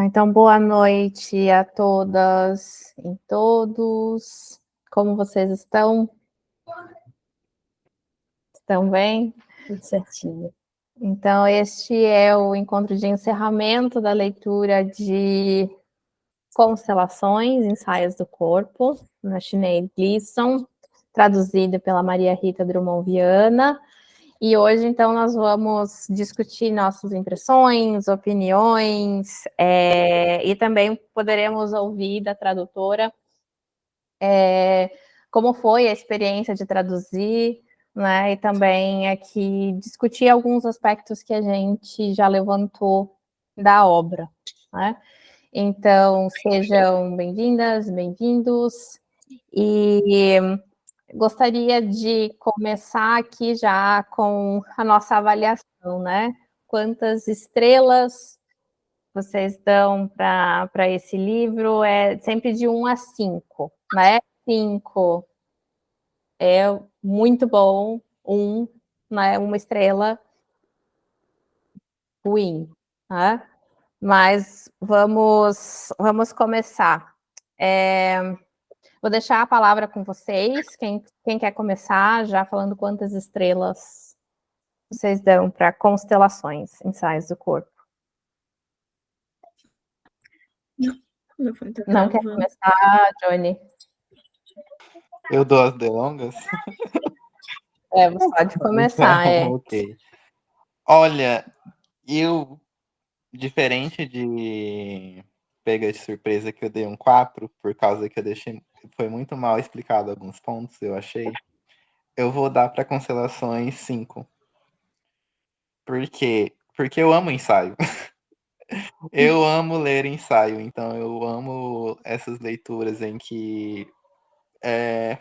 Então, boa noite a todas e todos. Como vocês estão? Estão bem? Tudo certinho. Então, este é o encontro de encerramento da leitura de Constelações, Ensaios do Corpo, na Sinéad Gleeson, traduzido pela Maria Rita Drummond Viana. E hoje, então, nós vamos discutir nossas impressões, opiniões, e também poderemos ouvir da tradutora como foi a experiência de traduzir, né? E também aqui discutir alguns aspectos que a gente já levantou da obra, né? Então, sejam bem-vindas, bem-vindos, e gostaria de começar aqui já com a nossa avaliação, né? Quantas estrelas vocês dão para esse livro? É sempre de 1 a 5, né? 5 é muito bom, 1, né? Uma estrela ruim, né? Mas vamos começar. Vou deixar a palavra com vocês. Quem quer começar, já falando quantas estrelas vocês dão para Constelações, Ensaios do Corpo? Não quer começar, Johnny? Eu dou as delongas? Você pode começar, Ok. Olha, eu, diferente de Pega de Surpresa, que eu dei um 4, por causa que eu deixei, foi muito mal explicado alguns pontos, eu achei, eu vou dar para Constelações 5. Por quê? Porque eu amo ensaio. Eu amo ler ensaio, então eu amo essas leituras em que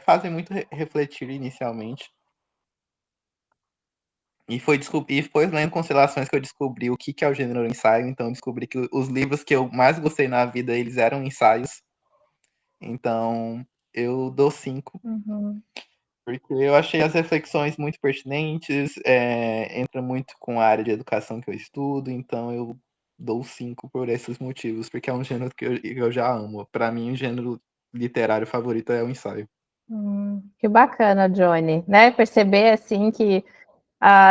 fazem muito refletir inicialmente. E foi lendo Constelações que eu descobri o que é o gênero ensaio. Então eu descobri que os livros que eu mais gostei na vida, eles eram ensaios. Então eu dou 5. Porque eu achei as reflexões muito pertinentes, entra muito com a área de educação que eu estudo, então eu dou 5 por esses motivos, porque é um gênero que eu já amo. Para mim, o gênero literário favorito é o ensaio. Que bacana, Johnny, né? Perceber assim que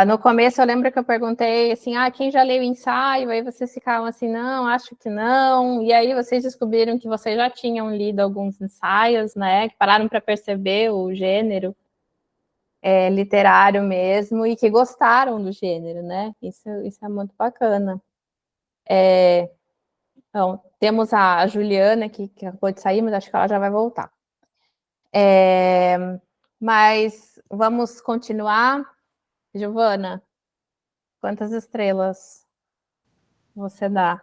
no começo eu lembro que eu perguntei assim, quem já leu o ensaio? Aí vocês ficavam assim, não, acho que não. E aí vocês descobriram que vocês já tinham lido alguns ensaios, né? Que pararam para perceber o gênero literário mesmo e que gostaram do gênero, né? Isso é muito bacana. Então, temos a Juliana que acabou de sair, mas acho que ela já vai voltar. Mas vamos continuar. Giovana, quantas estrelas você dá?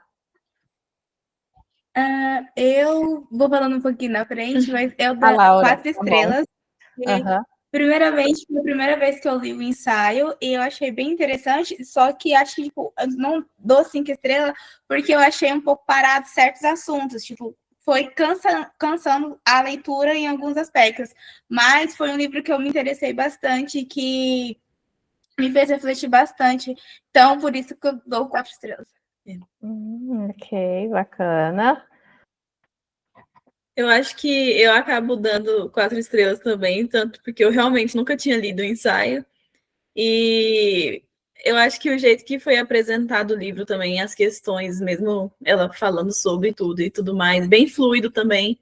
Eu vou falando um pouquinho na frente, mas eu dou Laura, 4 estrelas. Primeiramente, foi a primeira vez que eu li o ensaio e eu achei bem interessante, só que acho que tipo, eu não dou 5 estrelas porque eu achei um pouco parado certos assuntos, tipo, foi cansando a leitura em alguns aspectos, mas foi um livro que eu me interessei bastante, que me fez refletir bastante, então por isso que eu dou 4 estrelas. Ok, bacana. Eu acho que eu acabo dando 4 estrelas também, tanto porque eu realmente nunca tinha lido o ensaio. E eu acho que o jeito que foi apresentado o livro também, as questões, mesmo ela falando sobre tudo e tudo mais, bem fluido também.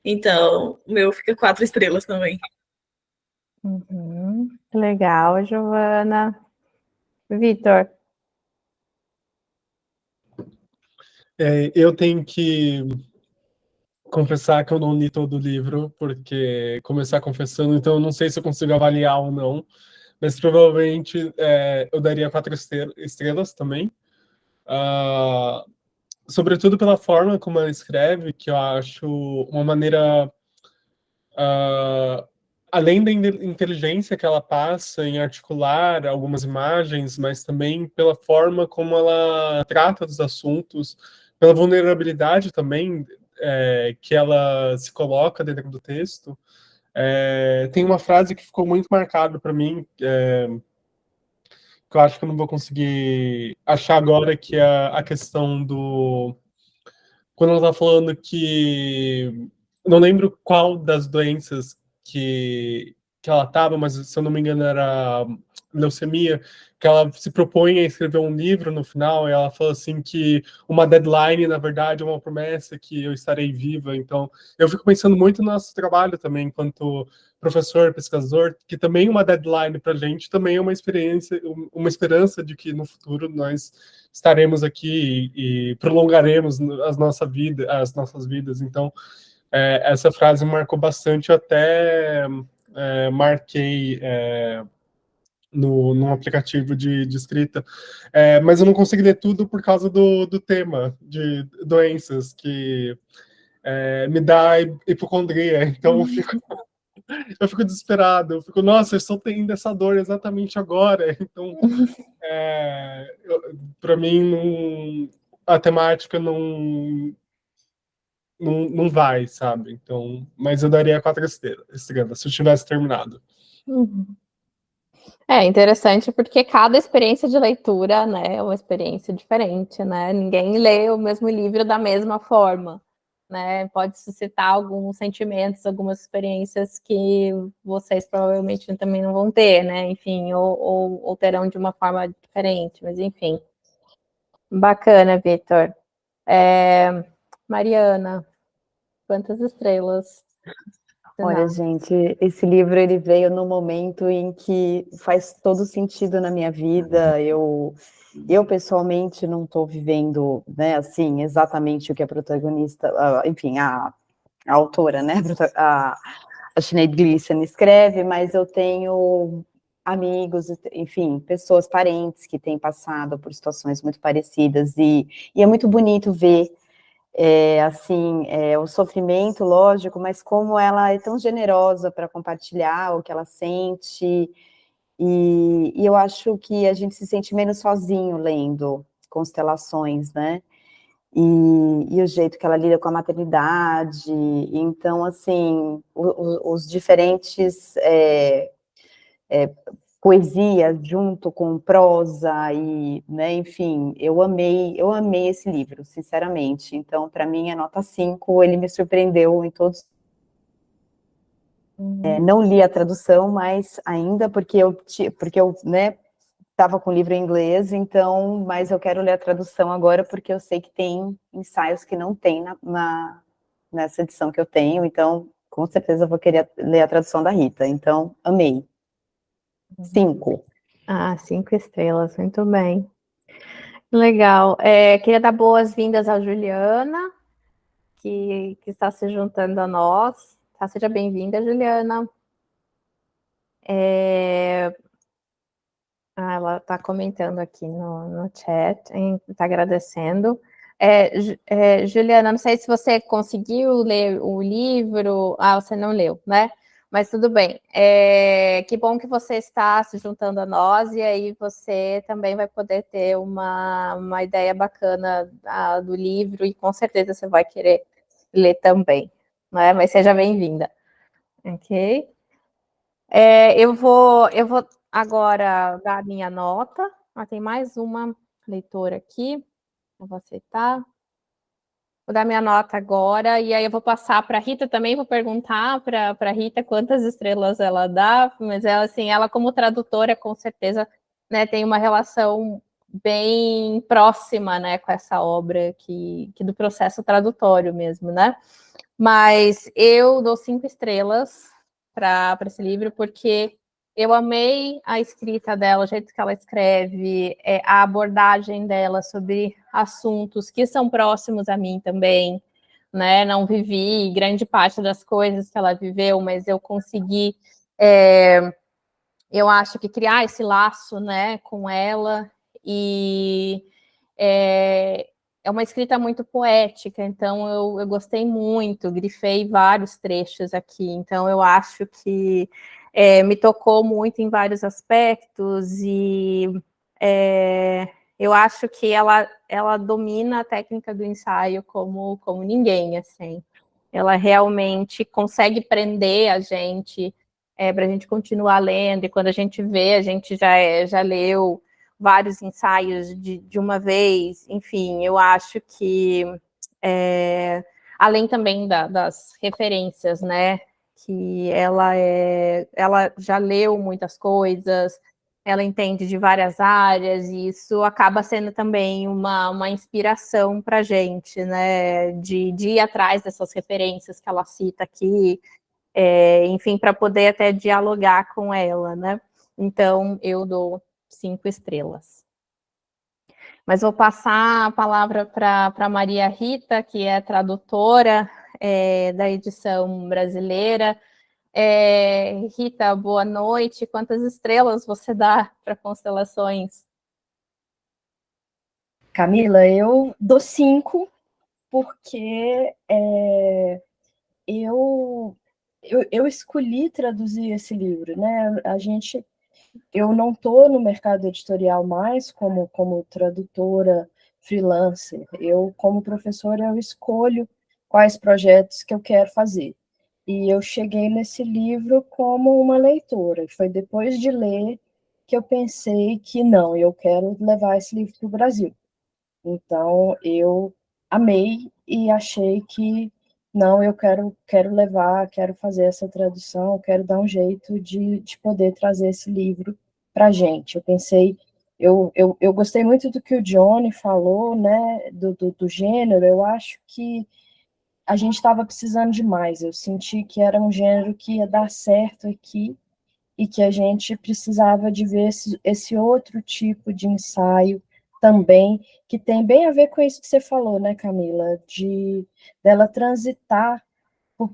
Então, o meu fica 4 estrelas também. Legal, Giovana. Vitor. Eu tenho que confessar que eu não li todo o livro, porque começar confessando, então eu não sei se eu consigo avaliar ou não, mas provavelmente eu daria 4 estrelas também. Sobretudo pela forma como ela escreve, que eu acho uma maneira, além da inteligência que ela passa em articular algumas imagens, mas também pela forma como ela trata dos assuntos, pela vulnerabilidade também que ela se coloca dentro do texto. Tem uma frase que ficou muito marcada para mim, que eu acho que eu não vou conseguir achar agora, que é a questão do... Quando ela tá falando que... Eu não lembro qual das doenças que ela tava, mas se eu não me engano era leucemia, que ela se propõe a escrever um livro no final, e ela fala assim que uma deadline, na verdade, é uma promessa que eu estarei viva. Então, eu fico pensando muito no nosso trabalho também, enquanto professor, pesquisador, que também uma deadline para a gente também é uma experiência, uma esperança de que no futuro nós estaremos aqui e prolongaremos as nossas vidas. Então, essa frase me marcou bastante, eu até marquei num aplicativo de escrita, mas eu não consegui ler tudo por causa do tema de doenças, que me dá hipocondria, então eu fico desesperado, eu fico, nossa, eu estou tendo essa dor exatamente agora, então, para mim, a temática não vai, sabe? Então, mas eu daria 4 estrelas se eu tivesse terminado. Uhum. É interessante porque cada experiência de leitura, né, é uma experiência diferente, né? Ninguém lê o mesmo livro da mesma forma, né? Pode suscitar alguns sentimentos, algumas experiências que vocês provavelmente também não vão ter, né? Enfim, ou terão de uma forma diferente, mas enfim. Bacana, Vitor. Mariana, quantas estrelas? Olha, gente, esse livro ele veio no momento em que faz todo sentido na minha vida. Eu pessoalmente não estou vivendo, né, assim, exatamente o que a protagonista, enfim, a autora, né, a Sinead Gleason escreve, mas eu tenho amigos, enfim, pessoas, parentes que têm passado por situações muito parecidas, e é muito bonito ver o sofrimento, lógico, mas como ela é tão generosa para compartilhar o que ela sente, e eu acho que a gente se sente menos sozinho lendo Constelações, né? E o jeito que ela lida com a maternidade, então, assim, os diferentes poesia junto com prosa e, né, enfim, eu amei esse livro, sinceramente. Então, para mim, é nota 5, ele me surpreendeu em todos. Não li a tradução, mas ainda porque eu né, estava com o livro em inglês, então, mas eu quero ler a tradução agora porque eu sei que tem ensaios que não tem nessa edição que eu tenho, então, com certeza eu vou querer ler a tradução da Rita. Então, amei. 5. 5 estrelas, muito bem. Legal. Queria dar boas-vindas à Juliana, que está se juntando a nós. Tá, seja bem-vinda, Juliana. Ela está comentando aqui no chat, está agradecendo. Juliana, não sei se você conseguiu ler o livro. Você não leu, né? Mas tudo bem. Que bom que você está se juntando a nós, e aí você também vai poder ter uma ideia bacana do livro, e com certeza você vai querer ler também, né? Mas seja bem-vinda. Ok? Eu vou agora dar a minha nota. Tem mais uma leitora aqui. Eu vou aceitar. Vou dar minha nota agora, e aí eu vou passar para a Rita também, vou perguntar para a Rita quantas estrelas ela dá, mas ela, assim, ela como tradutora, com certeza, né, tem uma relação bem próxima, né, com essa obra que do processo tradutório mesmo, né? Mas eu dou 5 estrelas para esse livro, porque eu amei a escrita dela, o jeito que ela escreve, a abordagem dela sobre assuntos que são próximos a mim também, né? Não vivi grande parte das coisas que ela viveu, mas eu consegui, eu acho que criar esse laço, né, com ela, e é uma escrita muito poética, então eu gostei muito, grifei vários trechos aqui, então eu acho que me tocou muito em vários aspectos, e eu acho que ela domina a técnica do ensaio como ninguém, assim. Ela realmente consegue prender a gente para a gente continuar lendo, e quando a gente vê, a gente já leu vários ensaios de uma vez, enfim, eu acho que, além também das referências, né, que ela já leu muitas coisas, ela entende de várias áreas, e isso acaba sendo também uma inspiração para a gente, né, de ir atrás dessas referências que ela cita aqui, enfim, para poder até dialogar com ela, né? Então, eu dou 5 estrelas. Mas vou passar a palavra para Maria Rita, que é tradutora da edição brasileira. Rita, boa noite. Quantas estrelas você dá para Constelações? Camila, eu dou 5, porque eu escolhi traduzir esse livro, né? Eu não estou no mercado editorial mais como tradutora freelancer. Eu, como professora, eu escolho quais projetos que eu quero fazer. E eu cheguei nesse livro como uma leitora. Foi depois de ler que eu pensei que não, eu quero levar esse livro para o Brasil. Então, eu amei e achei que, não, eu quero levar, quero fazer essa tradução, quero dar um jeito de poder trazer esse livro para a gente. Eu pensei, eu gostei muito do que o Johnny falou, né, do gênero. Eu acho que a gente estava precisando de mais. Eu senti que era um gênero que ia dar certo aqui, e que a gente precisava de ver esse outro tipo de ensaio também, que tem bem a ver com isso que você falou, né, Camila, dela transitar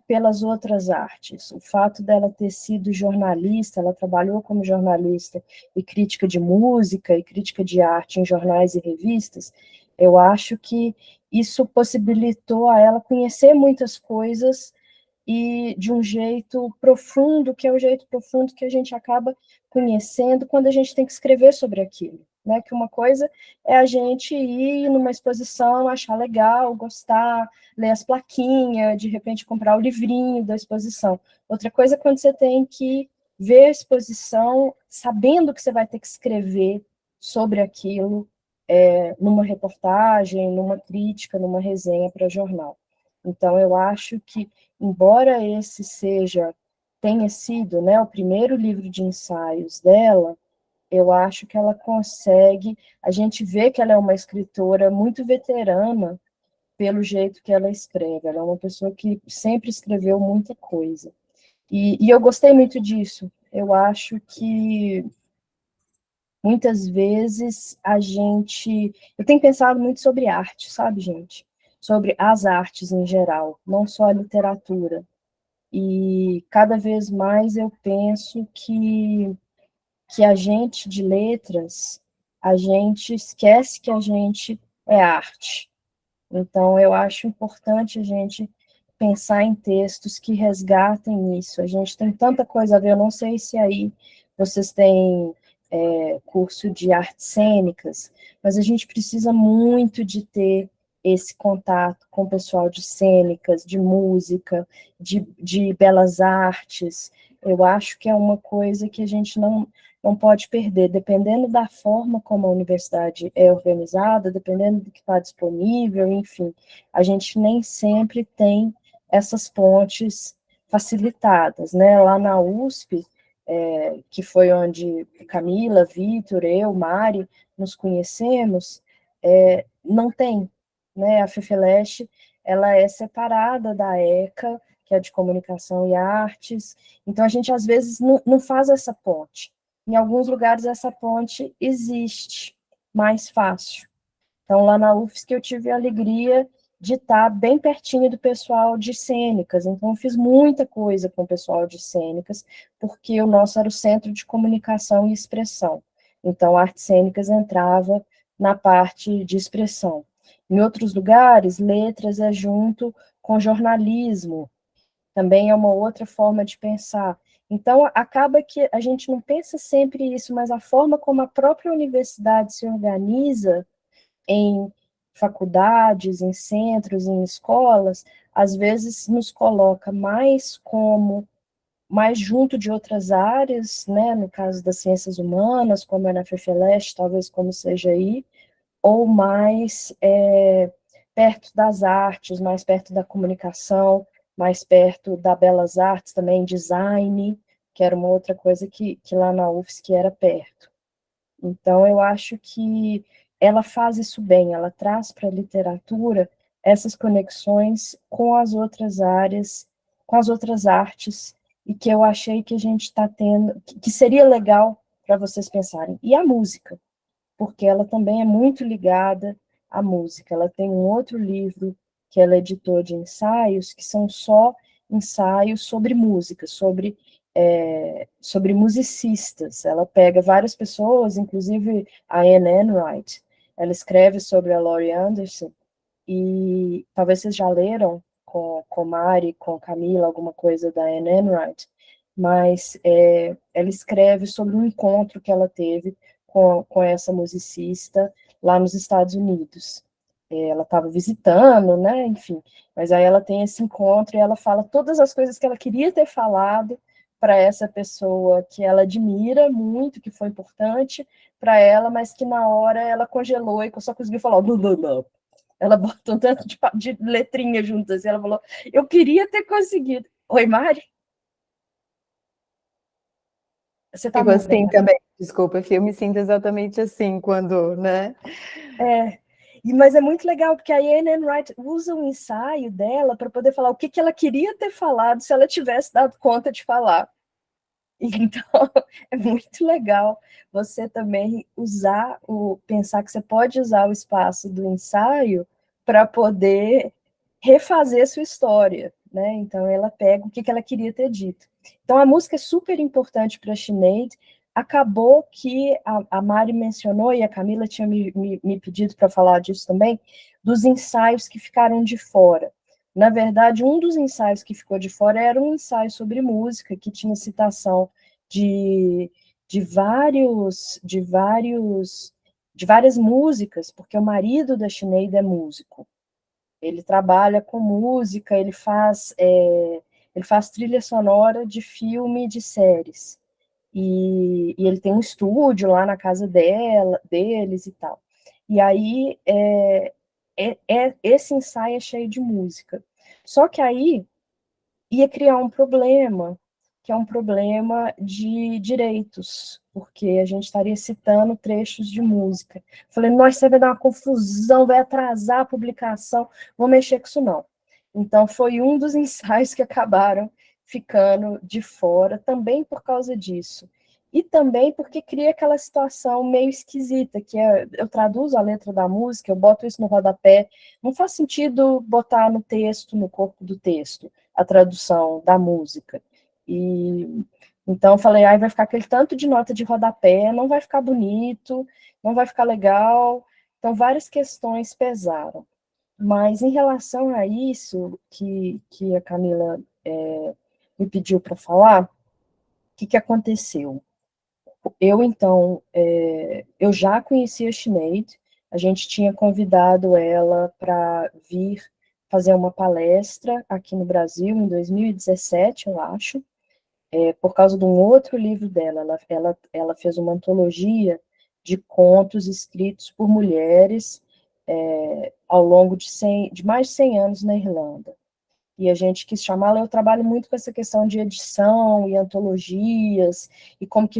pelas outras artes. O fato dela ter sido jornalista, ela trabalhou como jornalista e crítica de música e crítica de arte em jornais e revistas, eu acho que isso possibilitou a ela conhecer muitas coisas e de um jeito profundo, que é o jeito profundo que a gente acaba conhecendo quando a gente tem que escrever sobre aquilo, né? Que uma coisa é a gente ir numa exposição, achar legal, gostar, ler as plaquinhas, de repente comprar o livrinho da exposição. Outra coisa é quando você tem que ver a exposição sabendo que você vai ter que escrever sobre aquilo, numa reportagem, numa crítica, numa resenha para jornal. Então, eu acho que, embora esse tenha sido, né, o primeiro livro de ensaios dela, eu acho que ela consegue, a gente vê que ela é uma escritora muito veterana pelo jeito que ela escreve. Ela é uma pessoa que sempre escreveu muita coisa. E eu gostei muito disso. Eu acho que muitas vezes eu tenho pensado muito sobre arte, sabe, gente? Sobre as artes em geral, não só a literatura. E cada vez mais eu penso que a gente de letras, a gente esquece que a gente é arte. Então, eu acho importante a gente pensar em textos que resgatem isso. A gente tem tanta coisa a ver, eu não sei se aí vocês têm curso de artes cênicas, mas a gente precisa muito de ter esse contato com o pessoal de cênicas, de música, de belas artes. Eu acho que é uma coisa que a gente não pode perder, dependendo da forma como a universidade é organizada, dependendo do que está disponível, enfim, a gente nem sempre tem essas pontes facilitadas, né? Lá na USP, que foi onde Camila, Vitor, eu, Mari, nos conhecemos, não tem, né? A FEFELESH, ela é separada da ECA, que é de Comunicação e Artes, então a gente às vezes não faz essa ponte. Em alguns lugares essa ponte existe mais fácil. Então, lá na UFSC eu tive a alegria de estar bem pertinho do pessoal de cênicas, então eu fiz muita coisa com o pessoal de cênicas, porque o nosso era o Centro de Comunicação e Expressão. Então, artes cênicas entrava na parte de expressão. Em outros lugares, letras é junto com jornalismo, também é uma outra forma de pensar. Então, acaba que a gente não pensa sempre isso, mas a forma como a própria universidade se organiza em faculdades, em centros, em escolas, às vezes nos coloca mais como mais junto de outras áreas, né, no caso das ciências humanas, como é na FEFELESH, talvez como seja aí, ou mais perto das artes, mais perto da comunicação, mais perto da belas artes também, design, que era uma outra coisa que lá na UFSC era perto. Então, eu acho que ela faz isso bem, ela traz para a literatura essas conexões com as outras áreas, com as outras artes, e que eu achei que a gente está tendo, que seria legal para vocês pensarem. E a música, porque ela também é muito ligada à música. Ela tem um outro livro que ela editou de ensaios, que são só ensaios sobre música, sobre musicistas. Ela pega várias pessoas, inclusive a Anne Enright, ela escreve sobre a Laurie Anderson, e talvez vocês já leram com Mari, com Camila, alguma coisa da Anne Enright, mas ela escreve sobre um encontro que ela teve com essa musicista lá nos Estados Unidos. Ela estava visitando, né, enfim, mas aí ela tem esse encontro e ela fala todas as coisas que ela queria ter falado para essa pessoa que ela admira muito, que foi importante para ela, mas que na hora ela congelou e só conseguiu falar blá, blá, blá. Ela botou um tanto de letrinha juntas, e ela falou, eu queria ter conseguido. Oi, Mari? Você tá Fico assim muda, também, desculpa, eu me sinto exatamente assim quando, né? Mas é muito legal, porque a Anne Wright usa o ensaio dela para poder falar o que ela queria ter falado se ela tivesse dado conta de falar. Então, é muito legal você também pensar que você pode usar o espaço do ensaio para poder refazer sua história, né? Então, ela pega o que ela queria ter dito. Então, a música é super importante para a Sinead. Acabou que a Mari mencionou, e a Camila tinha me pedido para falar disso também, dos ensaios que ficaram de fora. Na verdade, um dos ensaios que ficou de fora era um ensaio sobre música, que tinha citação de várias músicas, porque o marido da Sinead é músico. Ele trabalha com música, ele faz trilha sonora de filme e de séries. E ele tem um estúdio lá na casa deles e tal. E aí, esse ensaio é cheio de música. Só que aí ia criar um problema, que é um problema de direitos, porque a gente estaria citando trechos de música. Falei, nossa, você vai dar uma confusão, vai atrasar a publicação, vou mexer com isso não. Então, foi um dos ensaios que acabaram ficando de fora, também por causa disso. E também porque cria aquela situação meio esquisita, que eu traduzo a letra da música, eu boto isso no rodapé, não faz sentido botar no texto, no corpo do texto, a tradução da música. E então falei, vai ficar aquele tanto de nota de rodapé, não vai ficar bonito, não vai ficar legal. Então, várias questões pesaram. Mas em relação a isso que a Camila me pediu para falar, o que aconteceu? Então, eu já conhecia a Sinead, a gente tinha convidado ela para vir fazer uma palestra aqui no Brasil, em 2017, eu acho, por causa de um outro livro dela. Ela fez uma antologia de contos escritos por mulheres ao longo de mais de 100 anos na Irlanda. E a gente quis chamá-la. Eu trabalho muito com essa questão de edição e antologias, e como que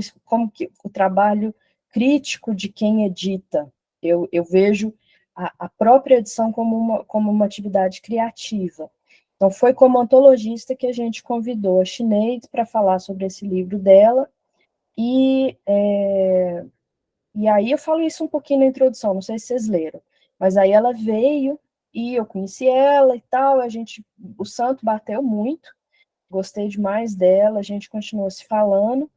o trabalho crítico de quem edita. Eu vejo a própria edição como uma atividade criativa. Então, foi como antologista que a gente convidou a Sinead para falar sobre esse livro dela, e aí eu falo isso um pouquinho na introdução, não sei se vocês leram, mas aí ela veio, e eu conheci ela e tal, o santo bateu muito, gostei demais dela, a gente continuou se falando,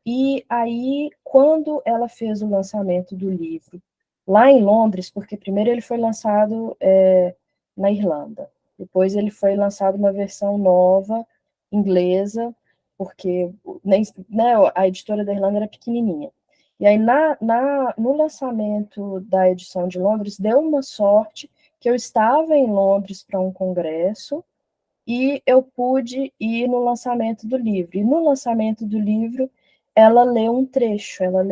e aí, quando ela fez o lançamento do livro lá em Londres, porque primeiro ele foi lançado na Irlanda, depois ele foi lançado uma versão nova, inglesa, porque né, a editora da Irlanda era pequenininha. E aí, no lançamento da edição de Londres, deu uma sorte que eu estava em Londres para um congresso, e eu pude ir no lançamento do livro. E no lançamento do livro, ela leu um trecho, ela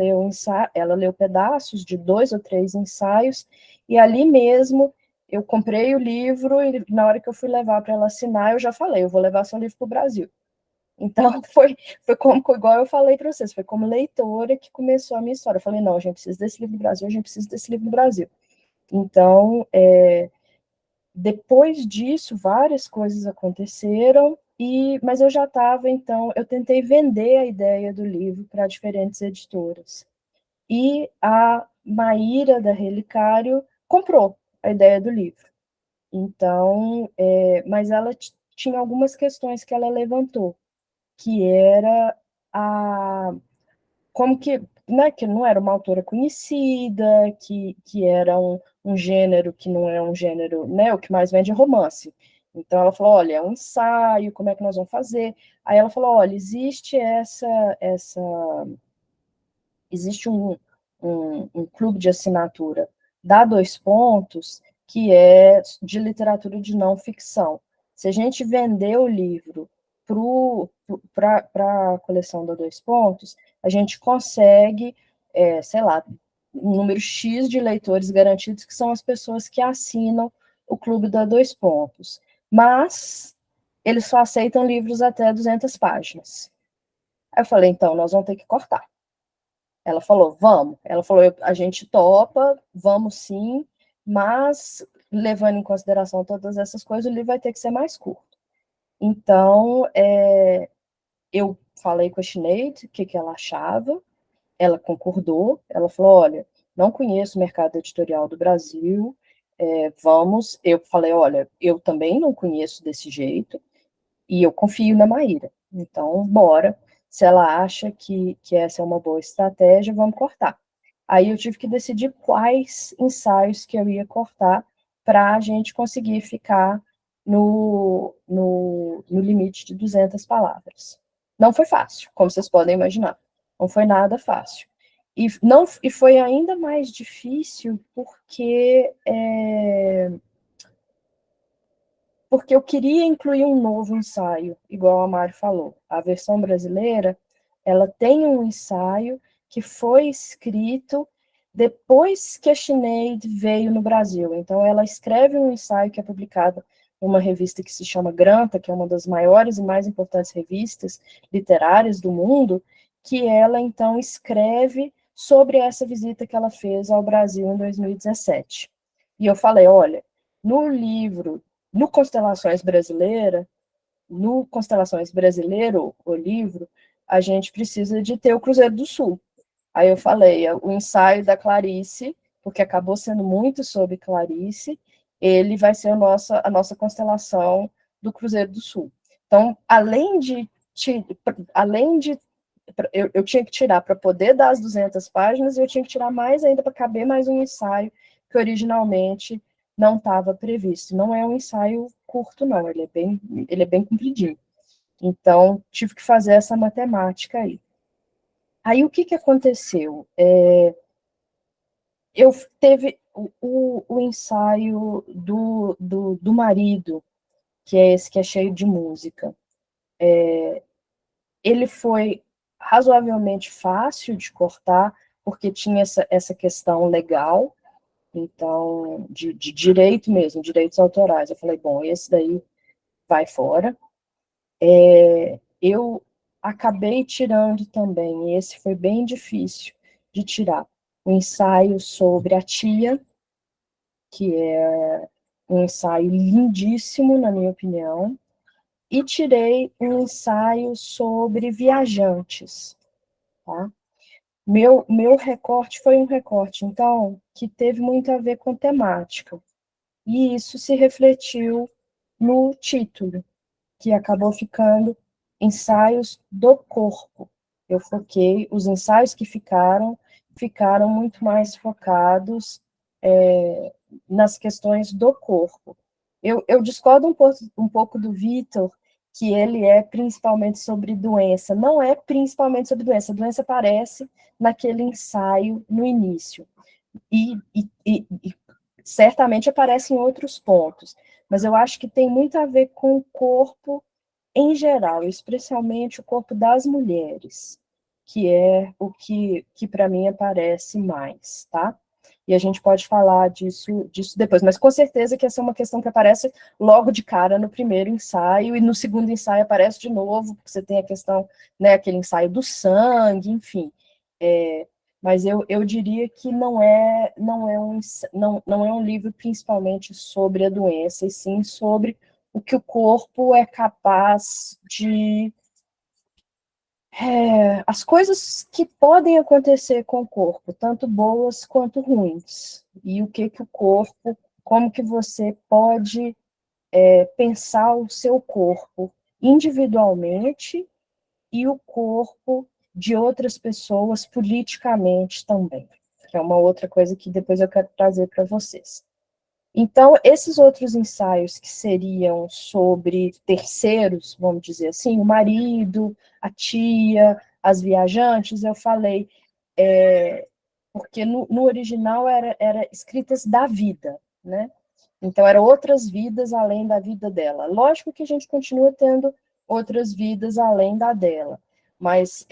leu pedaços de 2 ou 3 ensaios, e ali mesmo eu comprei o livro, e na hora que eu fui levar para ela assinar, eu já falei, eu vou levar seu livro para o Brasil. Então, foi como, igual eu falei para vocês, foi como leitora que começou a minha história. Eu falei, não, a gente precisa desse livro no Brasil, a gente precisa desse livro no Brasil. Então, depois disso, várias coisas aconteceram, mas eu já estava, então, eu tentei vender a ideia do livro para diferentes editoras. E a Maíra, da Relicário, comprou a ideia do livro. Então, mas ela tinha algumas questões que ela levantou, que era como que, né, que não era uma autora conhecida, que era um gênero que não é um gênero, né, o que mais vende é romance. Então ela falou, olha, é um ensaio, como é que nós vamos fazer? Aí ela falou, olha, existe um clube de assinatura da Dois Pontos, que é de literatura de não ficção. Se a gente vender o livro para a coleção da Dois Pontos, a gente consegue, sei lá, um número X de leitores garantidos, que são as pessoas que assinam o clube da Dois Pontos. Mas eles só aceitam livros até 200 páginas. Aí eu falei, então, nós vamos ter que cortar. Ela falou, vamos. Ela falou, a gente topa, vamos sim, mas levando em consideração todas essas coisas, o livro vai ter que ser mais curto. Então, eu falei com a Sinead o que ela achava, ela concordou, ela falou, olha, não conheço o mercado editorial do Brasil, vamos. Eu falei, olha, eu também não conheço desse jeito, e eu confio na Maíra, então bora. Se ela acha que essa é uma boa estratégia, vamos cortar. Aí eu tive que decidir quais ensaios que eu ia cortar para a gente conseguir ficar no limite de 200 palavras. Não foi fácil, como vocês podem imaginar. Não foi nada fácil. E foi ainda mais difícil porque eu queria incluir um novo ensaio, igual a Mari falou. A versão brasileira, ela tem um ensaio que foi escrito depois que a Sinead veio no Brasil. Então, ela escreve um ensaio que é publicado numa revista que se chama Granta, que é uma das maiores e mais importantes revistas literárias do mundo, que ela, então, escreve sobre essa visita que ela fez ao Brasil em 2017. E eu falei, olha, no livro no Constelações Brasileiro, o livro, a gente precisa de ter o Cruzeiro do Sul. Aí eu falei, o ensaio da Clarice, porque acabou sendo muito sobre Clarice, ele vai ser a nossa constelação do Cruzeiro do Sul. Então, eu tinha que tirar para poder dar as 200 páginas, e eu tinha que tirar mais ainda para caber mais um ensaio que originalmente não estava previsto. Não é um ensaio curto, não, ele é bem compridinho. Então, tive que fazer essa matemática aí. Aí, o que aconteceu? Eu teve o ensaio do marido, que é esse que é cheio de música. Ele foi razoavelmente fácil de cortar, porque tinha essa questão legal, então, de direito mesmo, direitos autorais. Eu falei, bom, esse daí vai fora. Eu acabei tirando também, e esse foi bem difícil de tirar, o ensaio sobre a tia, que é um ensaio lindíssimo, na minha opinião, e tirei um ensaio sobre viajantes, tá? Meu recorte foi um recorte, então, que teve muito a ver com temática. E isso se refletiu no título, que acabou ficando Ensaios do Corpo. Eu foquei, os ensaios que ficaram muito mais focados nas questões do corpo. Eu discordo um pouco do Vitor, que ele é principalmente sobre doença. Não é principalmente sobre doença. A doença aparece naquele ensaio no início. E certamente aparece em outros pontos. mas eu acho que tem muito a ver com o corpo em geral, especialmente o corpo das mulheres, que é o que para mim aparece mais, tá? E a gente pode falar disso depois, mas com certeza que essa é uma questão que aparece logo de cara no primeiro ensaio, e no segundo ensaio aparece de novo, porque você tem a questão, né, aquele ensaio do sangue, enfim. Mas eu diria que não é um livro principalmente sobre a doença, e sim sobre o que o corpo é capaz de... as coisas que podem acontecer com o corpo, tanto boas quanto ruins, e o que o corpo, como que você pode pensar o seu corpo individualmente e o corpo de outras pessoas politicamente também, que é uma outra coisa que depois eu quero trazer para vocês. Então, esses outros ensaios que seriam sobre terceiros, vamos dizer assim, o marido, a tia, as viajantes, eu falei, porque no original era escritas da vida, né? Então, eram outras vidas além da vida dela. Lógico que a gente continua tendo outras vidas além da dela, mas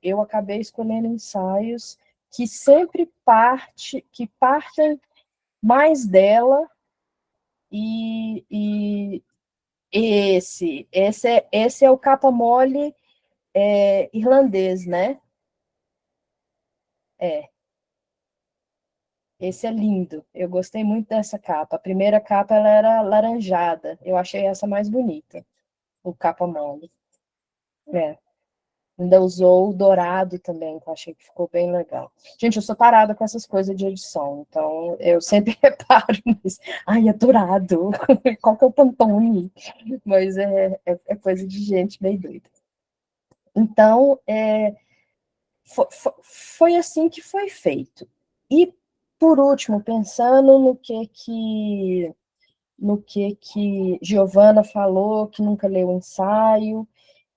eu acabei escolhendo ensaios que sempre partem mais dela, e esse é o capa mole irlandês, né? Esse é lindo. Eu gostei muito dessa capa. A primeira capa ela era laranjada. Eu achei essa mais bonita, o capa mole. Ainda usou o dourado também, que eu achei que ficou bem legal. Gente, eu sou parada com essas coisas de edição, então eu sempre reparo nisso. Ai, é dourado. Qual que é o Pantone? Mas é coisa de gente meio doida. Então, foi assim que foi feito. E, por último, pensando no que Giovana falou, que nunca leu o ensaio,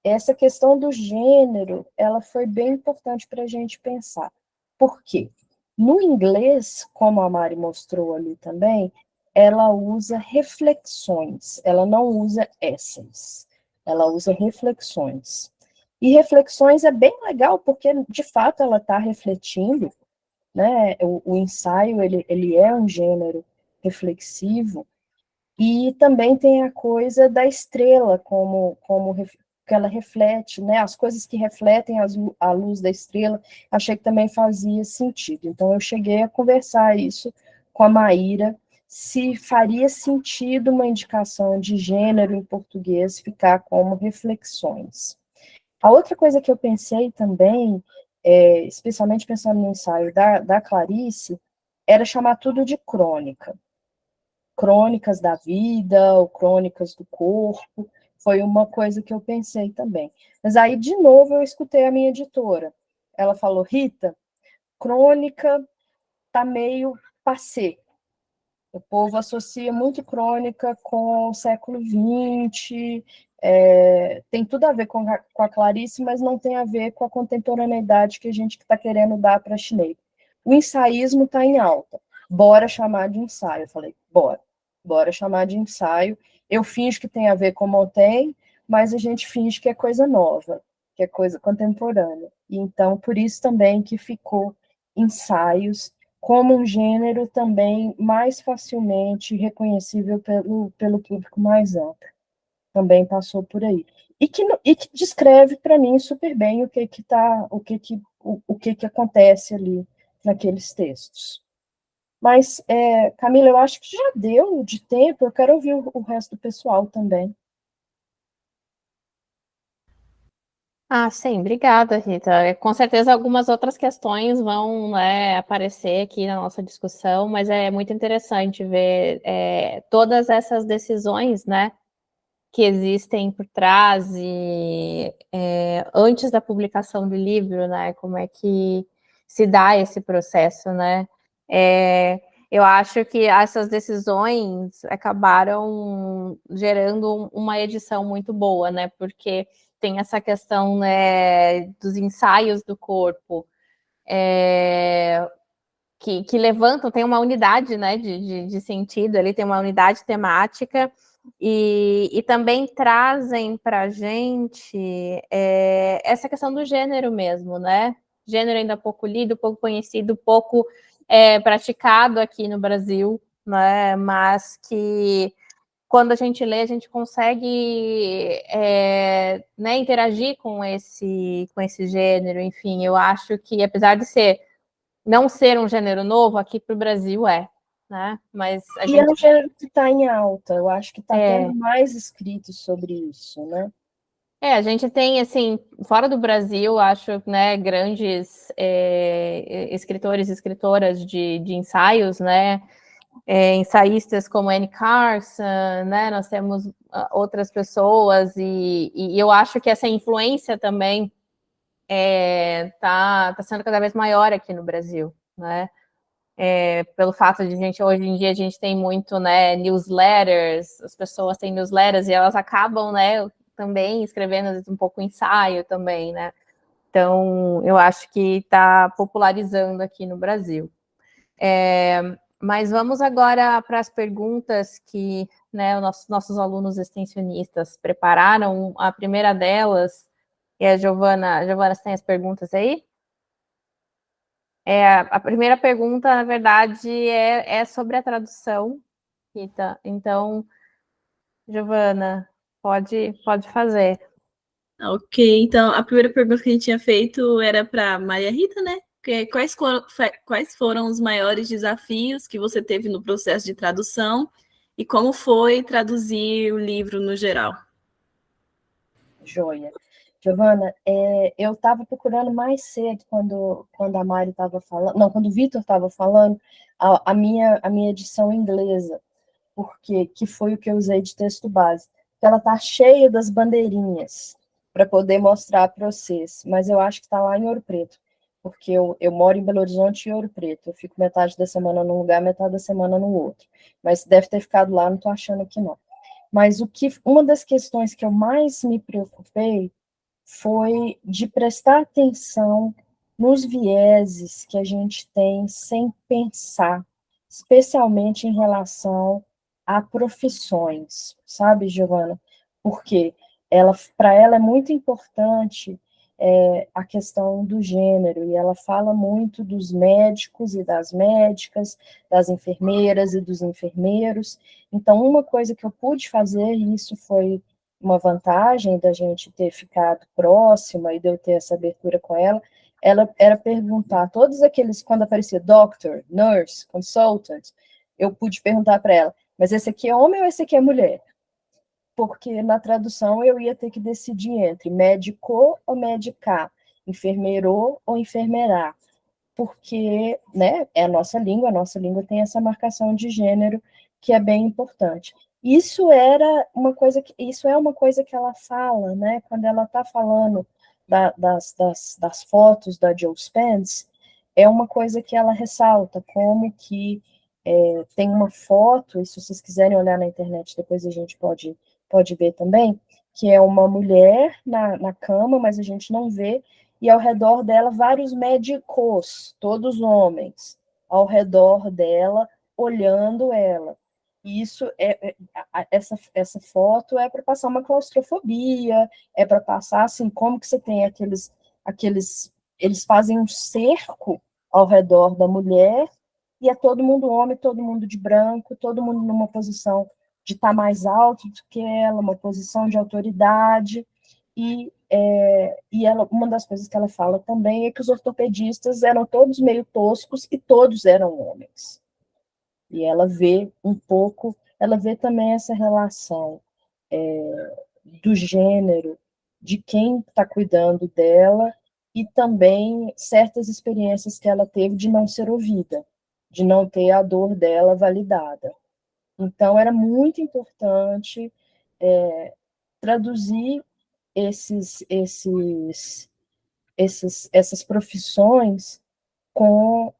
essa questão do gênero, ela foi bem importante para a gente pensar. Por quê? No inglês, como a Mari mostrou ali também, ela usa reflexões, ela não usa essays, ela usa reflexões. E reflexões é bem legal, porque, de fato, ela está refletindo, né? O ensaio, ele é um gênero reflexivo, e também tem a coisa da estrela, como que ela reflete, né? As coisas que refletem a luz da estrela, achei que também fazia sentido. Então, eu cheguei a conversar isso com a Maíra, se faria sentido uma indicação de gênero em português ficar como reflexões. A outra coisa que eu pensei também, especialmente pensando no ensaio da Clarice, era chamar tudo de crônica. Crônicas da vida, ou crônicas do corpo, foi uma coisa que eu pensei também. Mas aí, de novo, eu escutei a minha editora. Ela falou, Rita, crônica tá meio passé. O povo associa muito crônica com o século XX, tem tudo a ver com a Clarice, mas não tem a ver com a contemporaneidade que a gente está querendo dar para a Schneid. O ensaísmo está em alta. Bora chamar de ensaio. Eu falei, bora chamar de ensaio. Eu finjo que tem a ver com Montaigne, mas a gente finge que é coisa nova, que é coisa contemporânea. E então, por isso também que ficou ensaios, como um gênero também mais facilmente reconhecível pelo público mais amplo. Também passou por aí. E que descreve para mim super bem o que acontece ali naqueles textos. Mas, Camila, eu acho que já deu de tempo, eu quero ouvir o resto do pessoal também. Sim, obrigada, Rita. Com certeza algumas outras questões vão, né, aparecer aqui na nossa discussão, mas é muito interessante ver todas essas decisões, né, que existem por trás e antes da publicação do livro, né, como é que se dá esse processo, né? Eu acho que essas decisões acabaram gerando uma edição muito boa, né? Porque tem essa questão, né, dos ensaios do corpo, que levantam, tem uma unidade, né, de sentido, ali tem uma unidade temática, e também trazem para a gente essa questão do gênero mesmo, né? Gênero ainda pouco lido, pouco conhecido, pouco praticado aqui no Brasil, né? Mas que quando a gente lê, a gente consegue né, interagir com esse gênero. Enfim, eu acho que, apesar de não ser um gênero novo, aqui para o Brasil né? Mas a E gente... é um gênero que está em alta, eu acho que está tendo mais escritos sobre isso, né? A gente tem, assim, fora do Brasil, acho, né, grandes escritores e escritoras de ensaios, né? Ensaístas como Anne Carson, né? Nós temos outras pessoas, e eu acho que essa influência também tá sendo cada vez maior aqui no Brasil, né? Pelo fato de hoje em dia a gente tem muito, né, newsletters, as pessoas têm newsletters e elas acabam, né, também escrevendo às vezes um pouco ensaio também, né? Então, eu acho que está popularizando aqui no Brasil. Mas vamos agora para as perguntas que, né, os nossos alunos extensionistas prepararam. A primeira delas é a Giovana. Giovana, você tem as perguntas aí? A primeira pergunta, na verdade, é sobre a tradução, Rita. Então, Giovana, pode fazer. Ok, então a primeira pergunta que a gente tinha feito era para Maria Rita, né? Quais foram os maiores desafios que você teve no processo de tradução e como foi traduzir o livro no geral? Joia. Giovana, eu estava procurando mais cedo quando a Mari estava falando, não, quando o Vitor estava falando, a minha edição inglesa, porque que foi o que eu usei de texto base. Ela está cheia das bandeirinhas para poder mostrar para vocês, mas eu acho que está lá em Ouro Preto, porque eu moro em Belo Horizonte e Ouro Preto. Eu fico metade da semana num lugar, metade da semana no outro. Mas deve ter ficado lá, não estou achando aqui não. Mas uma das questões que eu mais me preocupei foi de prestar atenção nos vieses que a gente tem sem pensar, especialmente em relação a profissões, sabe, Giovana? Porque para ela é muito importante a questão do gênero, e ela fala muito dos médicos e das médicas, das enfermeiras e dos enfermeiros. Então, uma coisa que eu pude fazer, e isso foi uma vantagem da gente ter ficado próxima e de eu ter essa abertura com ela era perguntar, todos aqueles, quando aparecia doctor, nurse, consultant, eu pude perguntar para ela, mas esse aqui é homem ou esse aqui é mulher? Porque na tradução eu ia ter que decidir entre médico ou médica, enfermeiro ou enfermeirá, porque, né, é a nossa língua tem essa marcação de gênero que é bem importante. Isso é uma coisa que ela fala, né, quando ela está falando das fotos da Joe Spence, é uma coisa que ela ressalta, como que tem uma foto, e se vocês quiserem olhar na internet, depois a gente pode ver também, que é uma mulher na cama, mas a gente não vê, e ao redor dela vários médicos, todos homens, ao redor dela, olhando ela. E isso essa foto é para passar uma claustrofobia, é para passar assim, como que você tem eles fazem um cerco ao redor da mulher, e é todo mundo homem, todo mundo de branco, todo mundo numa posição de estar mais alto do que ela, uma posição de autoridade, e uma das coisas que ela fala também é que os ortopedistas eram todos meio toscos e todos eram homens. E ela vê também essa relação do gênero, de quem está cuidando dela, e também certas experiências que ela teve de não ser ouvida, de não ter a dor dela validada. Então, era muito importante traduzir essas profissões com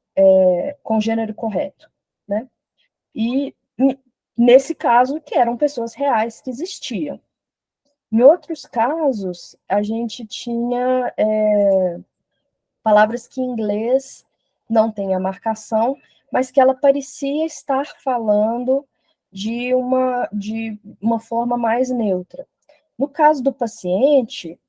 gênero correto, né? E nesse caso, que eram pessoas reais que existiam. Em outros casos, a gente tinha palavras que em inglês não tem a marcação, mas que ela parecia estar falando de uma forma mais neutra. No caso do paciente,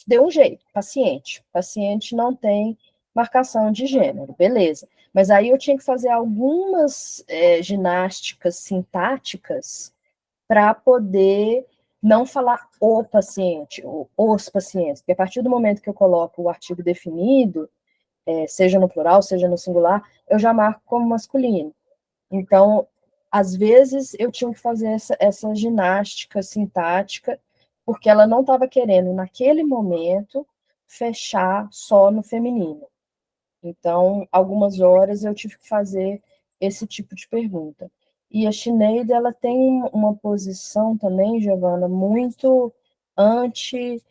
deu um jeito, paciente não tem marcação de gênero, beleza. Mas aí eu tinha que fazer algumas ginásticas sintáticas para poder não falar o paciente, ou os pacientes, porque a partir do momento que eu coloco o artigo definido, seja no plural, seja no singular, eu já marco como masculino. Então, às vezes, eu tinha que fazer essa ginástica sintática, porque ela não estava querendo, naquele momento, fechar só no feminino. Então, algumas horas eu tive que fazer esse tipo de pergunta. E a Sinead, ela tem uma posição também, Giovana, muito anti,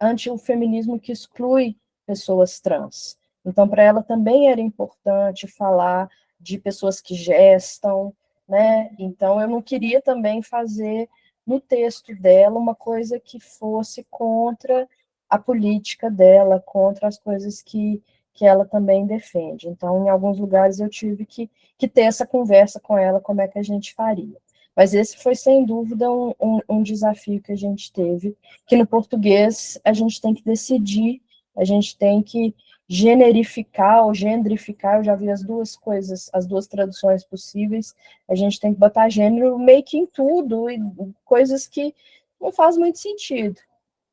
anti o feminismo que exclui pessoas trans. Então, para ela também era importante falar de pessoas que gestam, né? Então, eu não queria também fazer no texto dela uma coisa que fosse contra a política dela, contra as coisas que ela também defende. Então, em alguns lugares eu tive que ter essa conversa com ela, como é que a gente faria. Mas esse foi, sem dúvida, um desafio que a gente teve, que no português a gente tem que decidir, a gente tem que generificar ou gendrificar, eu já vi as duas coisas, as duas traduções possíveis, a gente tem que botar gênero meio que em tudo, e coisas que não faz muito sentido.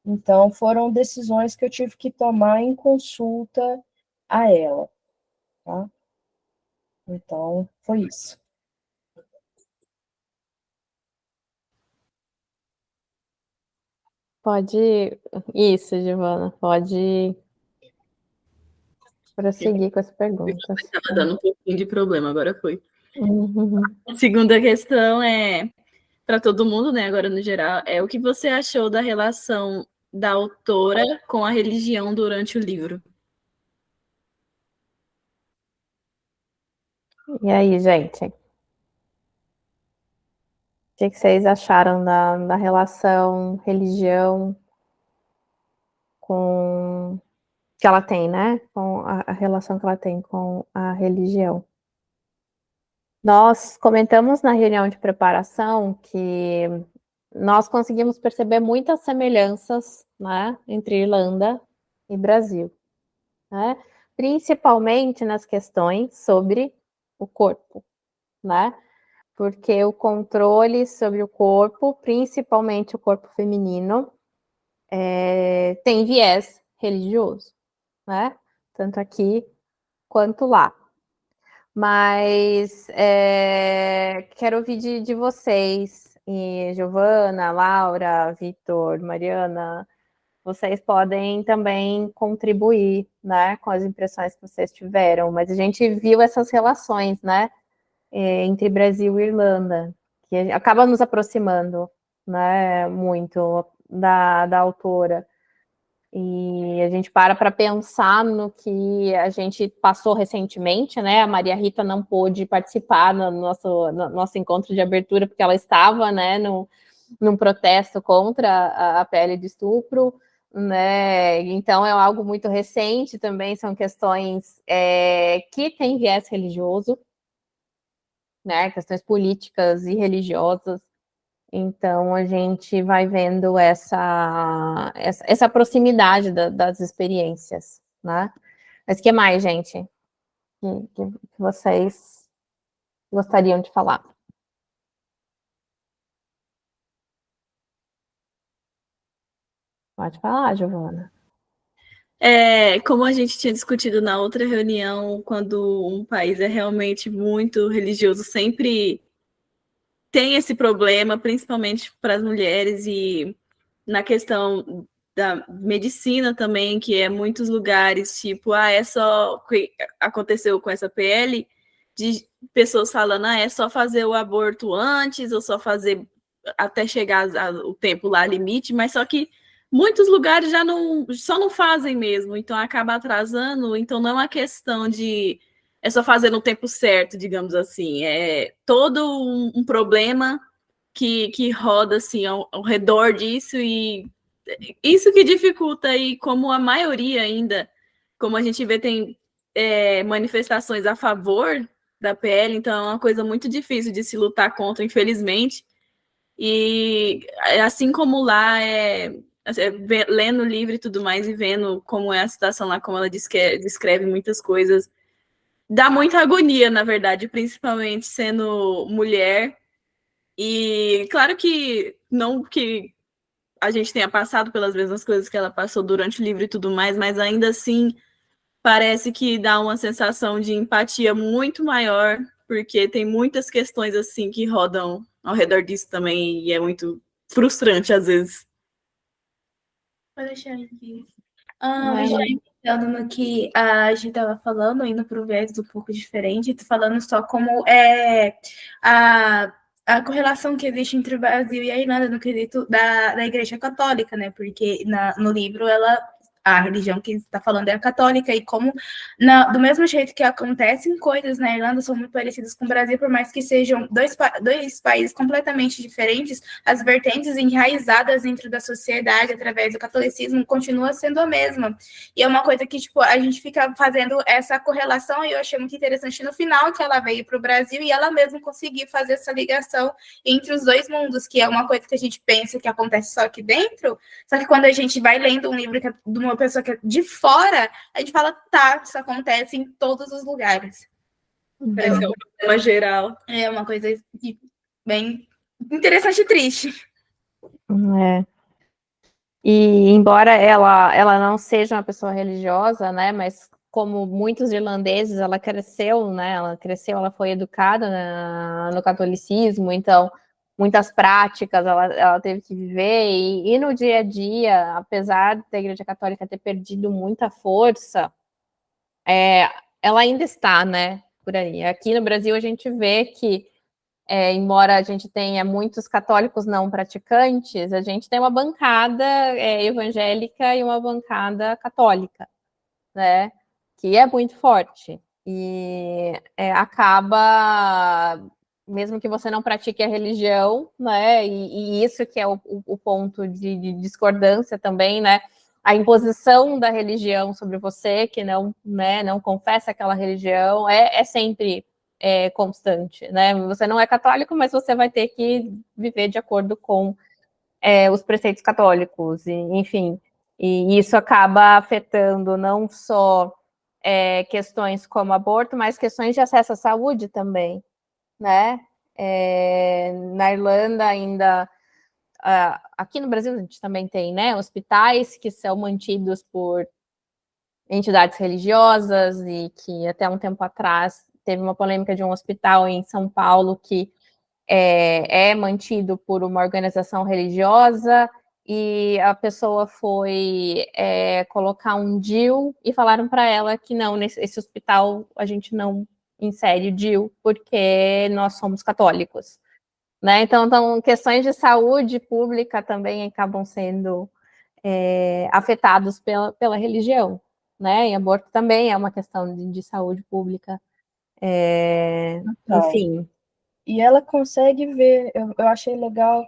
Então, foram decisões que eu tive que tomar em consulta a ela, tá? Então, foi isso. Pode. Isso, Giovana, pode prosseguir com as perguntas. Estava dando um pouquinho de problema, agora foi. Uhum. A segunda questão é, para todo mundo, né, agora no geral, é o que você achou da relação da autora com a religião durante o livro? E aí, gente? O que vocês acharam da relação religião com que ela tem, né? Com a relação que ela tem com a religião. Nós comentamos na reunião de preparação que nós conseguimos perceber muitas semelhanças, né, entre Irlanda e Brasil, né? Principalmente nas questões sobre o corpo, né? Porque o controle sobre o corpo, principalmente o corpo feminino, tem viés religioso, né? Tanto aqui quanto lá. Mas quero ouvir de vocês, e Giovana, Laura, Vitor, Mariana, vocês podem também contribuir, né, com as impressões que vocês tiveram, mas a gente viu essas relações, né, entre Brasil e Irlanda, que acaba nos aproximando, né, muito da autora. E a gente para pensar no que a gente passou recentemente, né? A Maria Rita não pôde participar no nosso encontro de abertura, porque ela estava, né, num protesto contra a pele de estupro, né? Então é algo muito recente também, são questões que têm viés religioso, né? Questões políticas e religiosas. Então, a gente vai vendo essa proximidade das experiências, né? Mas o que mais, gente, que vocês gostariam de falar? Pode falar, Giovana. Como a gente tinha discutido na outra reunião, quando um país é realmente muito religioso, sempre tem esse problema, principalmente para as mulheres, e na questão da medicina também, que é muitos lugares, tipo, é só que aconteceu com essa PL, de pessoas falando, é só fazer o aborto antes, ou só fazer até chegar o tempo lá, limite, mas só que muitos lugares só não fazem mesmo, então acaba atrasando, então não é uma questão de é só fazer no tempo certo, digamos assim, é todo um problema que roda assim ao redor disso, e isso que dificulta, e como a maioria ainda como a gente vê, tem manifestações a favor da PL, então é uma coisa muito difícil de se lutar contra, infelizmente. E assim como lá, lendo o livro e tudo mais, e vendo como é a situação lá, como ela descreve muitas coisas, dá muita agonia, na verdade, principalmente sendo mulher. E claro que não que a gente tenha passado pelas mesmas coisas que ela passou durante o livro e tudo mais, mas ainda assim parece que dá uma sensação de empatia muito maior, porque tem muitas questões assim que rodam ao redor disso também, e é muito frustrante às vezes. Pode deixar aqui. É, Já entrando no que a gente estava falando, indo para o viés um pouco diferente, tô falando só como é a correlação que existe entre o Brasil e a Irlanda no quesito da Igreja Católica, né? Porque no livro a religião que está falando é a católica, e como, do mesmo jeito que acontecem coisas na Irlanda, são muito parecidas com o Brasil, por mais que sejam dois países completamente diferentes, as vertentes enraizadas dentro da sociedade, através do catolicismo, continua sendo a mesma. E é uma coisa que, tipo, a gente fica fazendo essa correlação, e eu achei muito interessante no final que ela veio para o Brasil, e ela mesma conseguiu fazer essa ligação entre os dois mundos, que é uma coisa que a gente pensa que acontece só aqui dentro, só que quando a gente vai lendo um livro de uma pessoa que é de fora, a gente fala, tá, isso acontece em todos os lugares. Parece que é um problema geral. É uma coisa bem interessante e triste. É. E embora ela não seja uma pessoa religiosa, né, mas como muitos irlandeses, ela cresceu, né, ela foi educada no catolicismo, então muitas práticas ela teve que viver, e no dia a dia, apesar da Igreja Católica ter perdido muita força, ela ainda está, né, por aí. Aqui no Brasil a gente vê que embora a gente tenha muitos católicos não praticantes, a gente tem uma bancada evangélica e uma bancada católica, né? Que é muito forte. E acaba, mesmo que você não pratique a religião, né? E isso que é o ponto de discordância também, né? A imposição da religião sobre você, que não, né, não confessa aquela religião, é sempre constante, né? Você não é católico, mas você vai ter que viver de acordo com os preceitos católicos, enfim. E isso acaba afetando não só questões como aborto, mas questões de acesso à saúde também, né? Na Irlanda ainda, aqui no Brasil a gente também tem, né, hospitais que são mantidos por entidades religiosas, e que até um tempo atrás teve uma polêmica de um hospital em São Paulo que é mantido por uma organização religiosa, e a pessoa foi colocar um DIU e falaram para ela que não, nesse hospital a gente não insere DIU porque nós somos católicos, né? Então questões de saúde pública também acabam sendo afetados pela religião, né? E aborto também é uma questão de saúde pública, enfim. E ela consegue ver, eu achei legal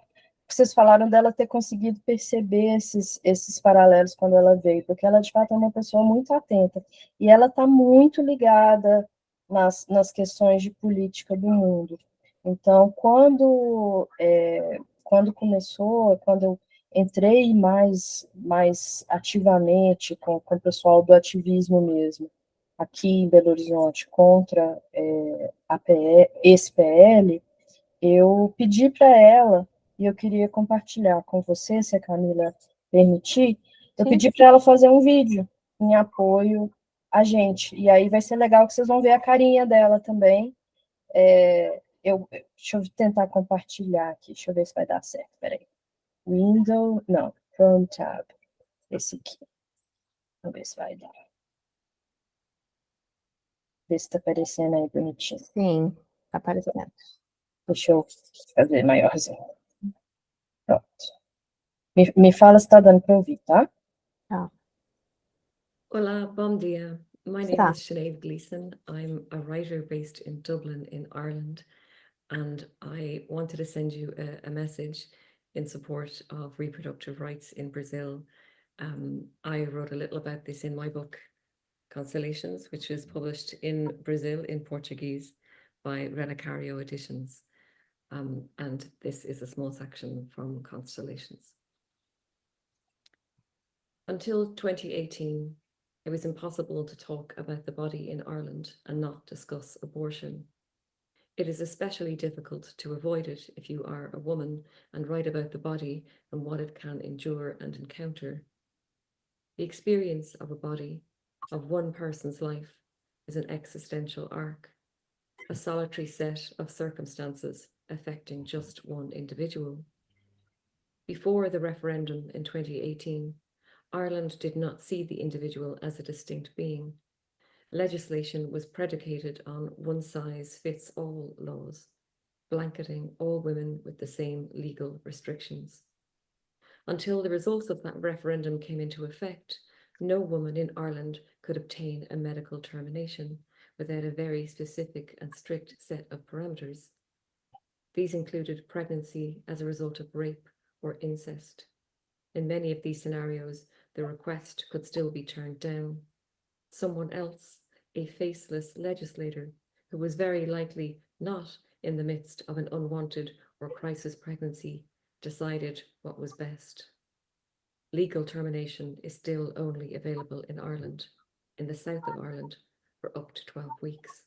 que vocês falaram dela ter conseguido perceber esses paralelos quando ela veio, porque ela de fato é uma pessoa muito atenta, e ela está muito ligada nas questões de política do mundo. Então, quando eu entrei mais ativamente com o pessoal do ativismo mesmo, aqui em Belo Horizonte, contra esse PL, eu pedi para ela, e eu queria compartilhar com você, se a Camila permitir, eu Sim. pedi para ela fazer um vídeo em apoio a gente, e aí vai ser legal que vocês vão ver a carinha dela também. Deixa eu tentar compartilhar aqui, deixa eu ver se vai dar certo, peraí. Chrome Tab, esse aqui. Vamos ver se vai dar. Ver se está aparecendo aí bonitinho. Sim, está aparecendo. Deixa eu fazer maiorzinho. Pronto. Me fala se está dando para ouvir, tá? Tá. Olá, bom dia. My name Tá. is Sinead Gleeson. I'm a writer based in Dublin, in Ireland, and I wanted to send you a message in support of reproductive rights in Brazil. I wrote a little about this in my book, Constellations, which is published in Brazil in Portuguese by Relicario Editions. And this is a small section from Constellations. Until 2018, it was impossible to talk about the body in Ireland and not discuss abortion. It is especially difficult to avoid it if you are a woman and write about the body and what it can endure and encounter. The experience of a body, of one person's life, is an existential arc, a solitary set of circumstances affecting just one individual. Before the referendum in 2018, Ireland did not see the individual as a distinct being. Legislation was predicated on one-size-fits-all laws, blanketing all women with the same legal restrictions. Until the results of that referendum came into effect, no woman in Ireland could obtain a medical termination without a very specific and strict set of parameters. These included pregnancy as a result of rape or incest. In many of these scenarios, the request could still be turned down. Someone else, a faceless legislator, who was very likely not in the midst of an unwanted or crisis pregnancy, decided what was best. Legal termination is still only available in Ireland, in the south of Ireland, for up to 12 weeks.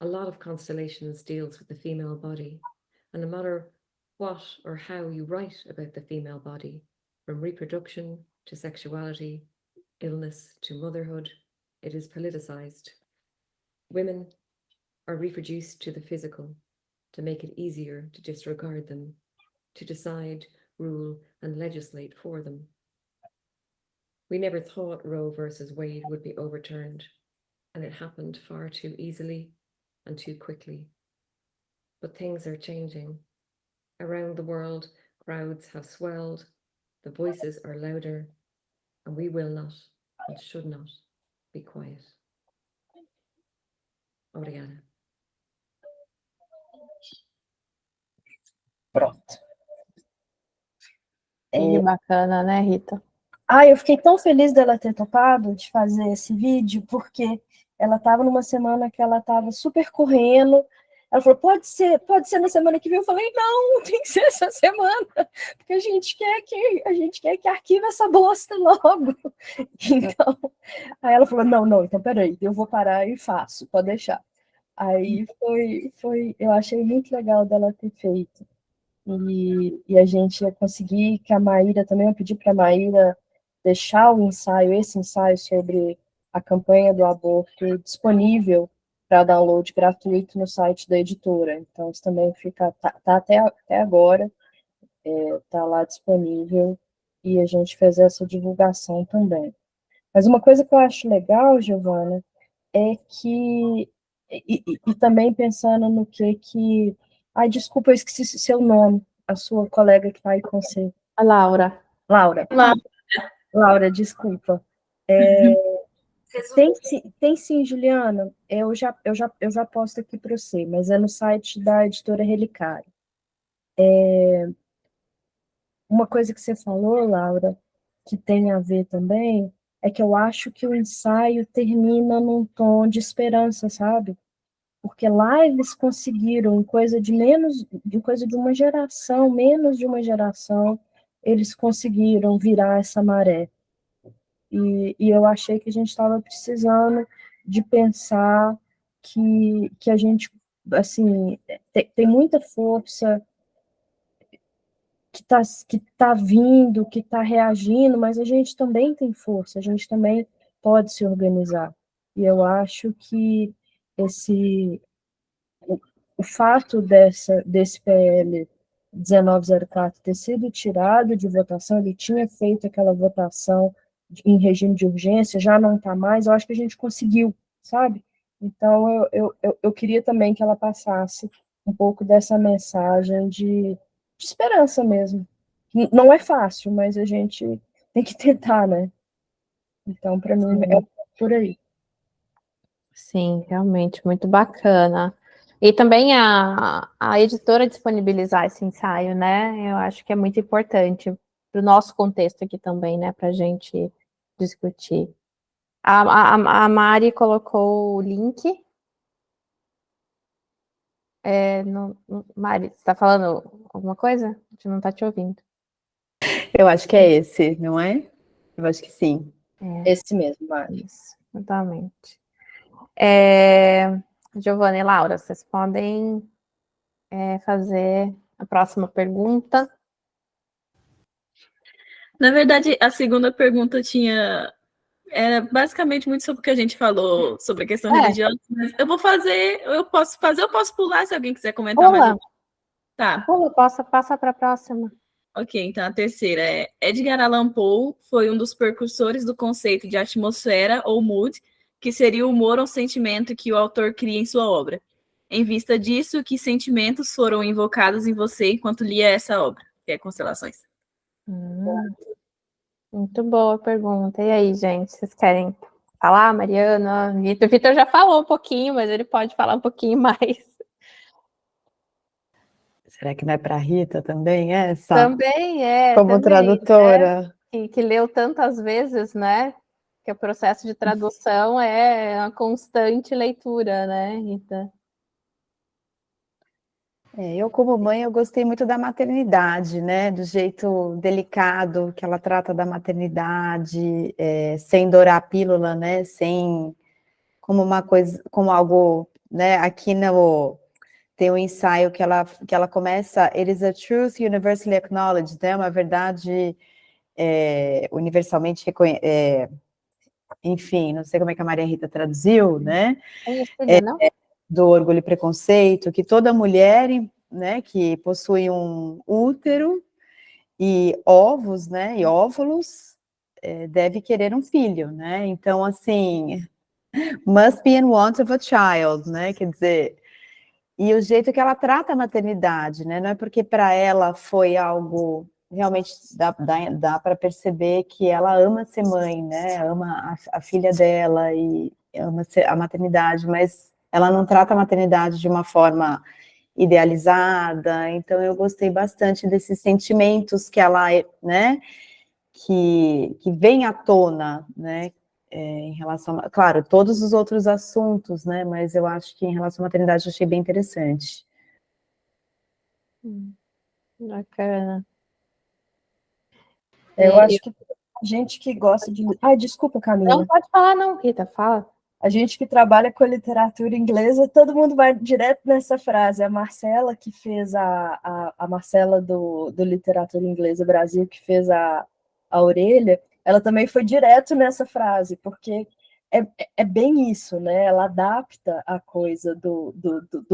A lot of Constellations deals with the female body, and no matter what or how you write about the female body, from reproduction to sexuality, illness to motherhood, it is politicized. Women are reproduced to the physical to make it easier to disregard them, to decide, rule, and legislate for them. We never thought Roe versus Wade would be overturned, and it happened far too easily and too quickly. But things are changing. Around the world, crowds have swelled, the voices are louder, and we will not and should not be quiet. Obrigada. Pronto. Que bacana, né, Rita? Eu fiquei tão feliz dela ter topado de fazer esse vídeo, porque ela estava numa semana que ela estava super correndo. Ela falou, pode ser na semana que vem. Eu falei, não, tem que ser essa semana, porque a gente quer que arquive essa bosta logo. Então, aí ela falou, não, então peraí, eu vou parar e faço, pode deixar. Aí eu achei muito legal dela ter feito. E a gente ia conseguir que a Maíra também, eu pedi para a Maíra deixar esse ensaio sobre a campanha do aborto disponível para download gratuito no site da editora. Então, isso também fica, tá até agora, tá lá disponível, e a gente fez essa divulgação também. Mas uma coisa que eu acho legal, Giovana, é que, e também pensando no que... Ai, desculpa, eu esqueci seu nome, a sua colega que está aí com você. A Laura. Laura, desculpa. Tem sim, Juliana, eu já posto aqui para você, mas é no site da editora Relicário. Uma coisa que você falou, Laura, que tem a ver também, é que eu acho que o ensaio termina num tom de esperança, sabe? Porque lá eles conseguiram, em coisa de uma geração, menos de uma geração, eles conseguiram virar essa maré. E eu achei que a gente estava precisando de pensar que a gente, assim, tem muita força que tá vindo, que está reagindo, mas a gente também tem força, a gente também pode se organizar. E eu acho que o fato desse PL 1904 ter sido tirado de votação, ele tinha feito aquela votação em regime de urgência, já não está mais, eu acho que a gente conseguiu, sabe? Então, eu queria também que ela passasse um pouco dessa mensagem de esperança mesmo. Não é fácil, mas a gente tem que tentar, né? Então, para mim, é por aí. Sim, realmente, muito bacana. E também a editora disponibilizar esse ensaio, né? Eu acho que é muito importante para o nosso contexto aqui também, né? Para a gente discutir. A Mari colocou o link. Mari, você está falando alguma coisa? A gente não está te ouvindo. Eu acho que é esse, não é? Eu acho que sim. Esse mesmo, Mari. Isso, exatamente. Giovana e Laura, vocês podem fazer a próxima pergunta. Na verdade, a segunda pergunta era basicamente muito sobre o que a gente falou sobre a questão religiosa, mas eu posso pular se alguém quiser comentar mais alguma. Tá. Pula, passa para a próxima. Ok, então a terceira é: Edgar Allan Poe foi um dos precursores do conceito de atmosfera ou mood, que seria o humor ou sentimento que o autor cria em sua obra. Em vista disso, que sentimentos foram invocados em você enquanto lia essa obra? Que é Constelações. Muito boa pergunta. E aí, gente, vocês querem falar, Mariana? Vitor? Vitor já falou um pouquinho, mas ele pode falar um pouquinho mais. Será que não é para a Rita também essa? Também como tradutora. Né? Que leu tantas vezes, né? Que o processo de tradução é uma constante leitura, né, Rita? Eu, como mãe, eu gostei muito da maternidade, né? Do jeito delicado que ela trata da maternidade, sem dourar a pílula, né? Sem como uma coisa, como algo, né? Aqui tem um ensaio que ela começa, it is a truth universally acknowledged, né? Uma verdade universalmente reconhecida. Enfim, não sei como é que a Maria Rita traduziu, né? Não? Do Orgulho e Preconceito, que toda mulher, né, que possui um útero e ovos, né, e óvulos, deve querer um filho, né? Então, assim, must be in want of a child, né? Quer dizer, e o jeito que ela trata a maternidade, né? Não é porque para ela foi algo realmente dá para perceber que ela ama ser mãe, né? Ama a filha dela e ama a maternidade, mas ela não trata a maternidade de uma forma idealizada. Então eu gostei bastante desses sentimentos que ela, né? Que vem à tona, né? Em relação, claro, todos os outros assuntos, né? Mas eu acho que em relação à maternidade eu achei bem interessante. Bacana. Eu acho que a gente que gosta de... Ai, desculpa, Camila. Não pode falar não, Rita, fala. A gente que trabalha com literatura inglesa, todo mundo vai direto nessa frase. A Marcela, que fez a Marcela do Literatura Inglesa Brasil, que fez a Orelha, ela também foi direto nessa frase, porque é bem isso, né? Ela adapta a coisa do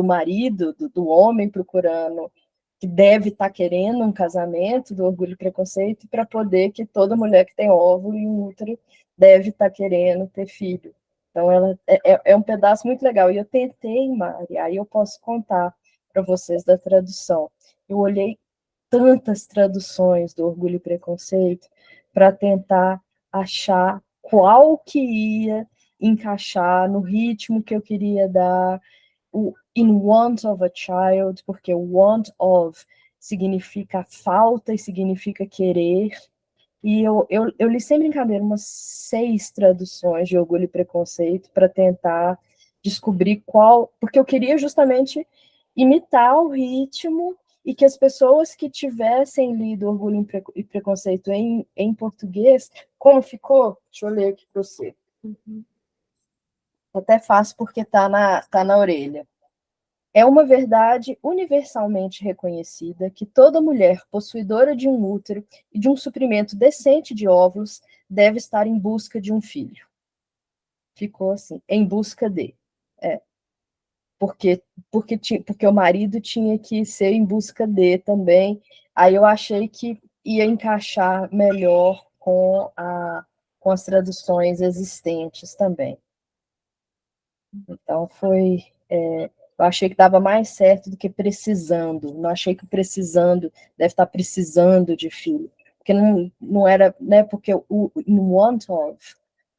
marido, do homem procurando, que deve estar querendo um casamento, do Orgulho e Preconceito, para poder que toda mulher que tem óvulo e útero deve estar querendo ter filho. Então, ela é um pedaço muito legal. E eu tentei, Mari, aí eu posso contar para vocês da tradução. Eu olhei tantas traduções do Orgulho e Preconceito para tentar achar qual que ia encaixar no ritmo que eu queria dar, o in want of a child, porque o want of significa falta e significa querer. E eu li sem brincadeira umas 6 traduções de Orgulho e Preconceito para tentar descobrir qual, porque eu queria justamente imitar o ritmo e que as pessoas que tivessem lido Orgulho e Preconceito em português, como ficou? Deixa eu ler aqui para você. Até fácil porque tá na orelha. É uma verdade universalmente reconhecida que toda mulher possuidora de um útero e de um suprimento decente de óvulos deve estar em busca de um filho. Ficou assim, em busca de. Porque o marido tinha que ser em busca de também. Aí eu achei que ia encaixar melhor com as traduções existentes também. Então foi... eu achei que dava mais certo do que precisando. Não achei que precisando deve estar precisando de filho. Porque não era, né? Porque o want of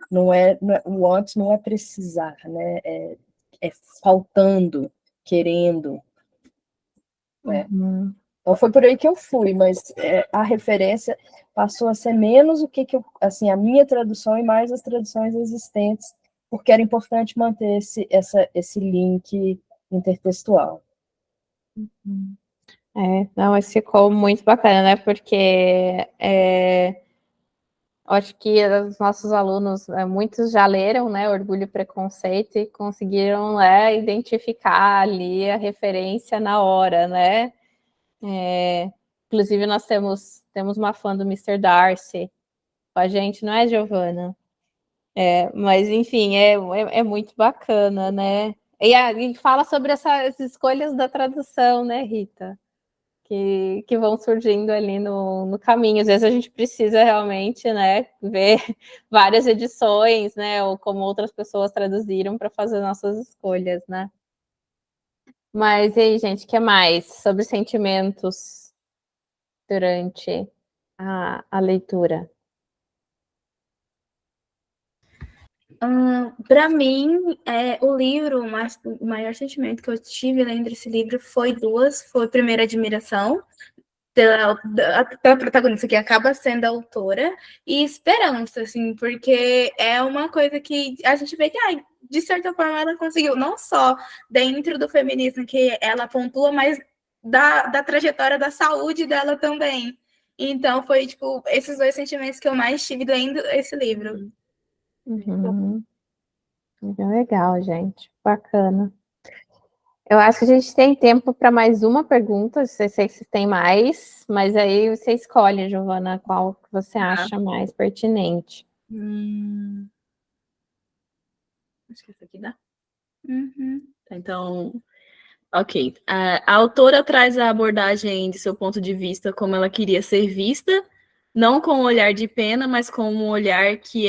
o want não é precisar, né? É faltando, querendo. Né? Então foi por aí que eu fui, mas a referência passou a ser menos o que eu, assim, a minha tradução e mais as traduções existentes, porque era importante manter esse link intertextual. Não, mas ficou muito bacana, né? Porque acho que os nossos alunos, muitos já leram, né, Orgulho e Preconceito e conseguiram, né, identificar ali a referência na hora, né? Inclusive, nós temos uma fã do Mr. Darcy com a gente, não é, Giovana? Mas, enfim, é muito bacana, né? E fala sobre essas escolhas da tradução, né, Rita? Que vão surgindo ali no caminho. Às vezes a gente precisa realmente, né, ver várias edições, né, ou como outras pessoas traduziram para fazer nossas escolhas, né? Mas e aí, gente, o que mais sobre sentimentos durante a leitura? Para mim, o livro, o maior sentimento que eu tive lendo esse livro foi primeiro, admiração pela protagonista, que acaba sendo a autora, e esperança, assim, porque é uma coisa que a gente vê que, de certa forma, ela conseguiu, não só dentro do feminismo que ela pontua, mas da trajetória da saúde dela também. Então, foi, tipo, esses dois sentimentos que eu mais tive lendo esse livro. Uhum. Legal, gente. Bacana. Eu acho que a gente tem tempo para mais uma pergunta. Não sei se tem mais, mas aí você escolhe, Giovana, qual que você acha mais pertinente. Acho que essa aqui dá. Então, ok. A autora traz a abordagem de seu ponto de vista como ela queria ser vista, não com um olhar de pena, mas com um olhar que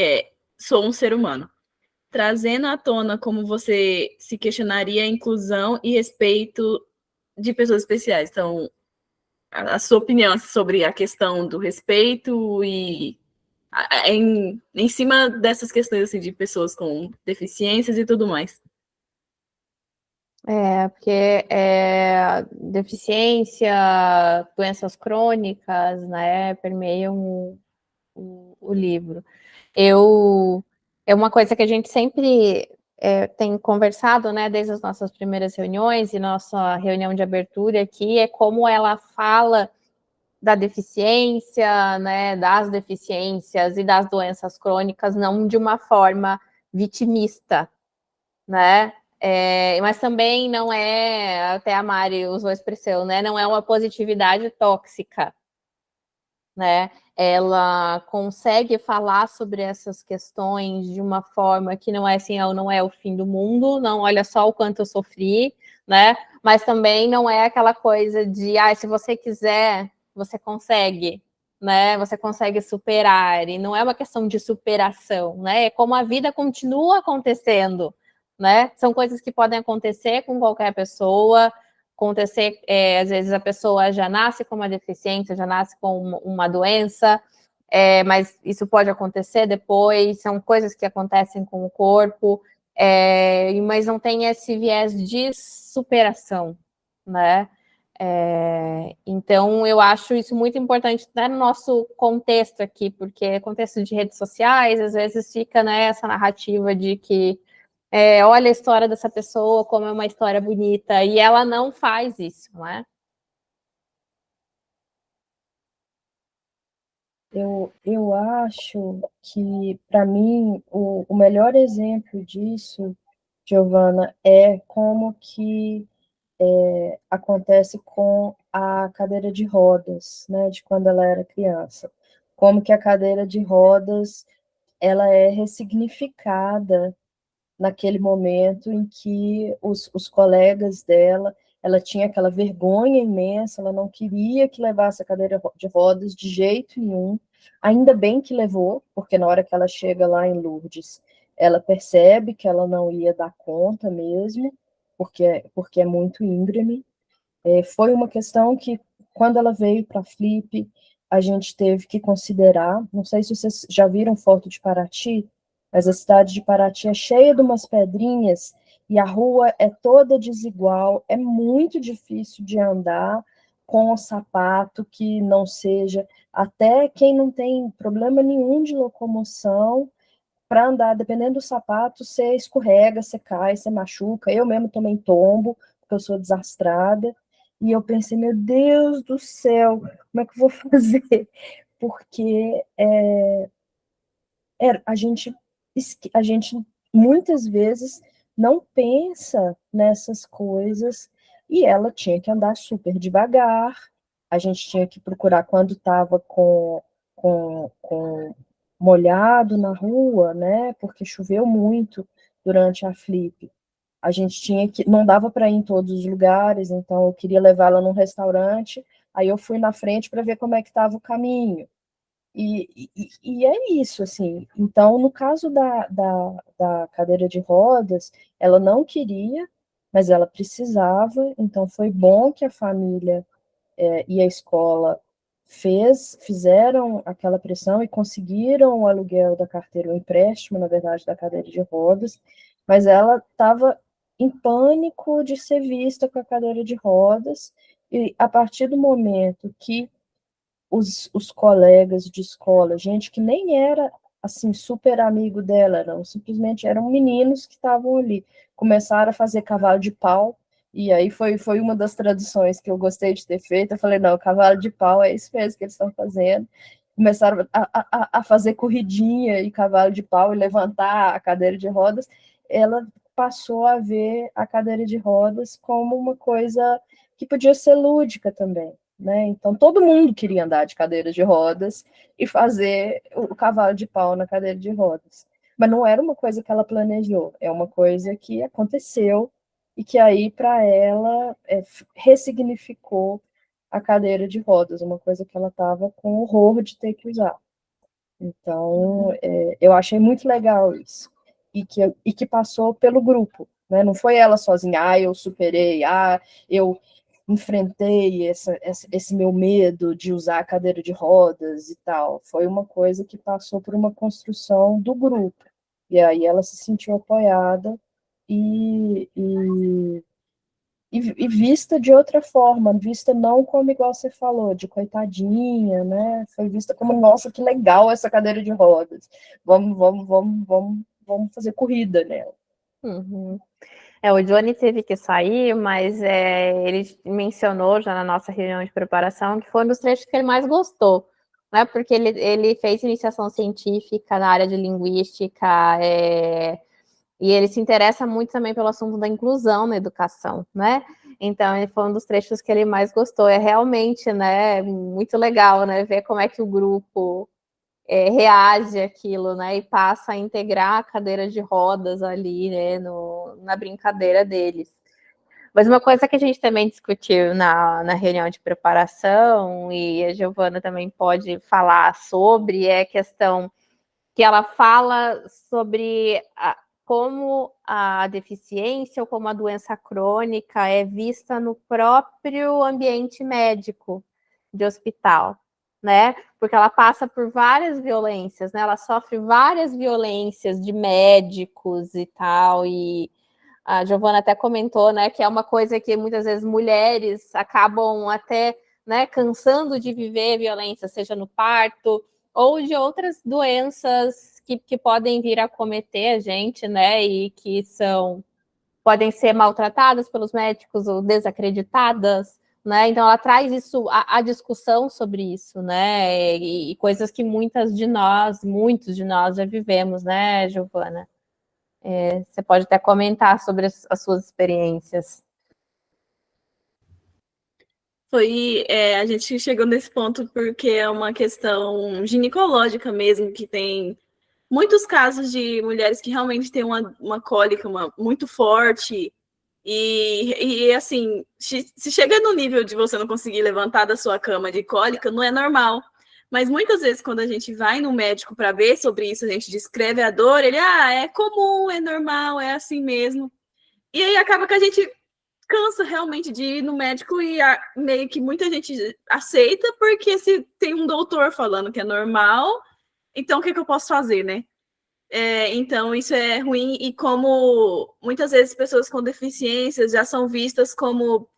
sou um ser humano. Trazendo à tona como você se questionaria a inclusão e respeito de pessoas especiais. Então, a sua opinião sobre a questão do respeito e em cima dessas questões assim, de pessoas com deficiências e tudo mais. Porque deficiência, doenças crônicas, né, permeiam o livro. É uma coisa que a gente sempre tem conversado, né, desde as nossas primeiras reuniões e nossa reunião de abertura aqui, é como ela fala da deficiência, né, das deficiências e das doenças crônicas, não de uma forma vitimista, né? Mas também não até a Mari usou a expressão, né? Não é uma positividade tóxica, né? Ela consegue falar sobre essas questões de uma forma que não é assim, não é o fim do mundo, não, olha só o quanto eu sofri, né? Mas também não é aquela coisa de, se você quiser, você consegue, né? Você consegue superar, e não é uma questão de superação, né? É como a vida continua acontecendo, né? São coisas que podem acontecer com qualquer pessoa, acontecer, às vezes a pessoa já nasce com uma deficiência, já nasce com uma doença, mas isso pode acontecer depois, são coisas que acontecem com o corpo, mas não tem esse viés de superação, né? Então, eu acho isso muito importante, né, no nosso contexto aqui, porque contexto de redes sociais, às vezes fica, né, essa narrativa de que olha a história dessa pessoa, como é uma história bonita, e ela não faz isso, não é? Eu acho que, para mim, o melhor exemplo disso, Giovana, é como que acontece com a cadeira de rodas, né, de quando ela era criança. Como que a cadeira de rodas ela é ressignificada naquele momento em que os colegas dela, ela tinha aquela vergonha imensa, ela não queria que levasse a cadeira de rodas de jeito nenhum, ainda bem que levou, porque na hora que ela chega lá em Lourdes, ela percebe que ela não ia dar conta mesmo, porque é muito íngreme. Foi uma questão que, quando ela veio para a Flip, a gente teve que considerar, não sei se vocês já viram foto de Paraty, mas a cidade de Paraty é cheia de umas pedrinhas e a rua é toda desigual, é muito difícil de andar, com sapato que não seja, até quem não tem problema nenhum de locomoção, para andar, dependendo do sapato, você escorrega, você cai, você machuca. Eu mesmo tomei tombo, porque eu sou desastrada. E eu pensei, meu Deus do céu, como é que eu vou fazer? Porque a gente muitas vezes não pensa nessas coisas, e ela tinha que andar super devagar, a gente tinha que procurar quando estava com molhado na rua, né, porque choveu muito durante a Flip. A gente tinha que, não dava para ir em todos os lugares, então eu queria levá-la num restaurante, aí eu fui na frente para ver como é que estava o caminho. E é isso, assim. Então, no caso da cadeira de rodas, ela não queria, mas ela precisava, então foi bom que a família e a escola fizeram aquela pressão e conseguiram o aluguel da carteira, o empréstimo, na verdade, da cadeira de rodas, mas ela estava em pânico de ser vista com a cadeira de rodas, e a partir do momento que os colegas de escola, gente que nem era assim super amigo dela, simplesmente eram meninos que estavam ali, começaram a fazer cavalo de pau, e aí foi uma das traduções que eu gostei de ter feito. Eu falei, não, cavalo de pau é isso mesmo que eles estão fazendo. Começaram a fazer corridinha e cavalo de pau e levantar a cadeira de rodas. Ela passou a ver a cadeira de rodas como uma coisa que podia ser lúdica também, né? Então, todo mundo queria andar de cadeira de rodas e fazer o cavalo de pau na cadeira de rodas. Mas não era uma coisa que ela planejou, é uma coisa que aconteceu e que aí, para ela, ressignificou a cadeira de rodas, uma coisa que ela estava com horror de ter que usar. Então, eu achei muito legal isso. E que passou pelo grupo, né? Não foi ela sozinha, eu superei, eu enfrentei esse meu medo de usar a cadeira de rodas e tal. Foi uma coisa que passou por uma construção do grupo. E aí ela se sentiu apoiada e, e, e vista de outra forma, vista não como igual você falou, de coitadinha, né? Foi vista como, nossa, que legal essa cadeira de rodas. Vamos fazer corrida nela. Uhum. O Johnny teve que sair, mas ele mencionou já na nossa reunião de preparação que foi um dos trechos que ele mais gostou, né? Porque ele fez iniciação científica na área de linguística, e ele se interessa muito também pelo assunto da inclusão na educação, né? Então, ele foi um dos trechos que ele mais gostou. É realmente, né, muito legal, né, ver como é que o grupo reage àquilo, né, e passa a integrar a cadeira de rodas ali, né, na brincadeira deles. Mas uma coisa que a gente também discutiu na reunião de preparação, e a Giovana também pode falar sobre, é a questão que ela fala sobre como a deficiência ou como a doença crônica é vista no próprio ambiente médico de hospital, né? Porque ela passa por várias violências, né? Ela sofre várias violências de médicos e tal, e a Giovana até comentou, né, que é uma coisa que muitas vezes mulheres acabam até, né, cansando de viver violência, seja no parto ou de outras doenças que podem vir a cometer a gente, né, e que podem ser maltratadas pelos médicos ou desacreditadas, né? Então ela traz isso, a discussão sobre isso, né? E coisas que muitos de nós já vivemos, né, Giovana? Você pode até comentar sobre as suas experiências. A gente chegou nesse ponto porque é uma questão ginecológica mesmo, que tem muitos casos de mulheres que realmente têm uma cólica muito forte e assim, se chega no nível de você não conseguir levantar da sua cama de cólica, não é normal. Mas muitas vezes, quando a gente vai no médico para ver sobre isso, a gente descreve a dor, ele, é comum, é normal, é assim mesmo. E aí acaba que a gente cansa realmente de ir no médico e meio que muita gente aceita, porque se tem um doutor falando que é normal, então o que eu posso fazer, né? Então, isso é ruim, e como muitas vezes pessoas com deficiências já são vistas como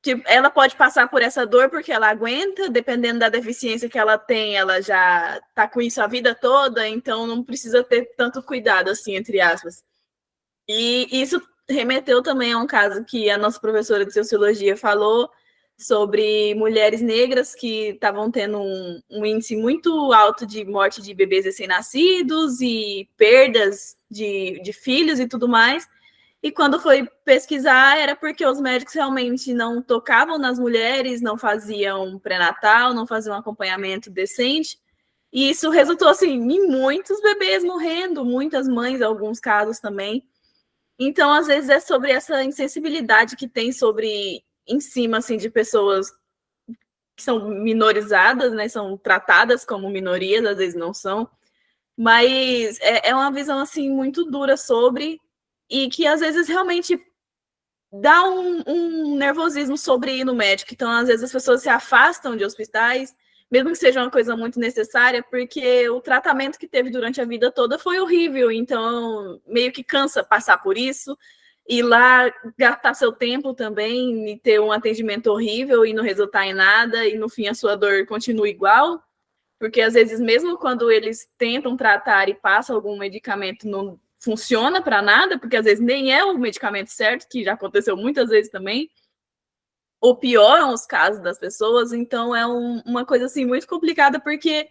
Tipo, ela pode passar por essa dor porque ela aguenta, dependendo da deficiência que ela tem, ela já tá com isso a vida toda, então não precisa ter tanto cuidado, assim, entre aspas. E isso remeteu também a um caso que a nossa professora de Sociologia falou sobre mulheres negras que estavam tendo um índice muito alto de morte de bebês recém-nascidos e perdas de filhos e tudo mais. E quando foi pesquisar, era porque os médicos realmente não tocavam nas mulheres, não faziam pré-natal, não faziam acompanhamento decente. E isso resultou, assim, em muitos bebês morrendo, muitas mães, em alguns casos também. Então, às vezes, é sobre essa insensibilidade que tem sobre, em cima, assim, de pessoas que são minorizadas, né, são tratadas como minorias, às vezes não são. Mas é uma visão, assim, muito dura sobre, e que, às vezes, realmente dá um nervosismo sobre ir no médico. Então, às vezes, as pessoas se afastam de hospitais, mesmo que seja uma coisa muito necessária, porque o tratamento que teve durante a vida toda foi horrível. Então, meio que cansa passar por isso, ir lá gastar seu tempo também, e ter um atendimento horrível e não resultar em nada, e no fim a sua dor continua igual. Porque, às vezes, mesmo quando eles tentam tratar e passam algum medicamento, não funciona para nada, porque às vezes nem é o medicamento certo, que já aconteceu muitas vezes também, ou pioram os casos das pessoas. Então é uma coisa assim muito complicada, porque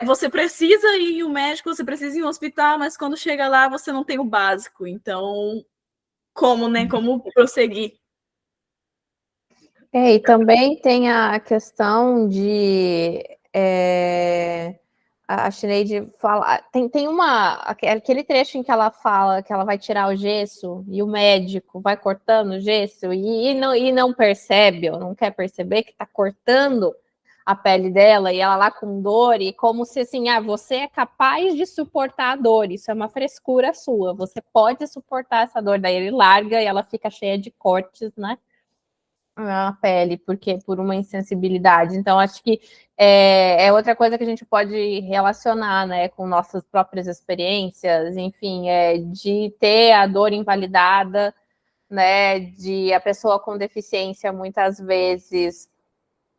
você precisa ir ao médico, você precisa ir ao hospital, mas quando chega lá você não tem o básico. Então, como prosseguir? E também tem a questão de a Sinead fala, tem aquele trecho em que ela fala que ela vai tirar o gesso e o médico vai cortando o gesso e não percebe, ou não quer perceber que está cortando a pele dela, e ela lá com dor, e como se assim, você é capaz de suportar a dor, isso é uma frescura sua, você pode suportar essa dor. Daí ele larga e ela fica cheia de cortes, né, na pele, porque por uma insensibilidade. Então, acho que é outra coisa que a gente pode relacionar, né, com nossas próprias experiências, enfim, de ter a dor invalidada, né, de a pessoa com deficiência muitas vezes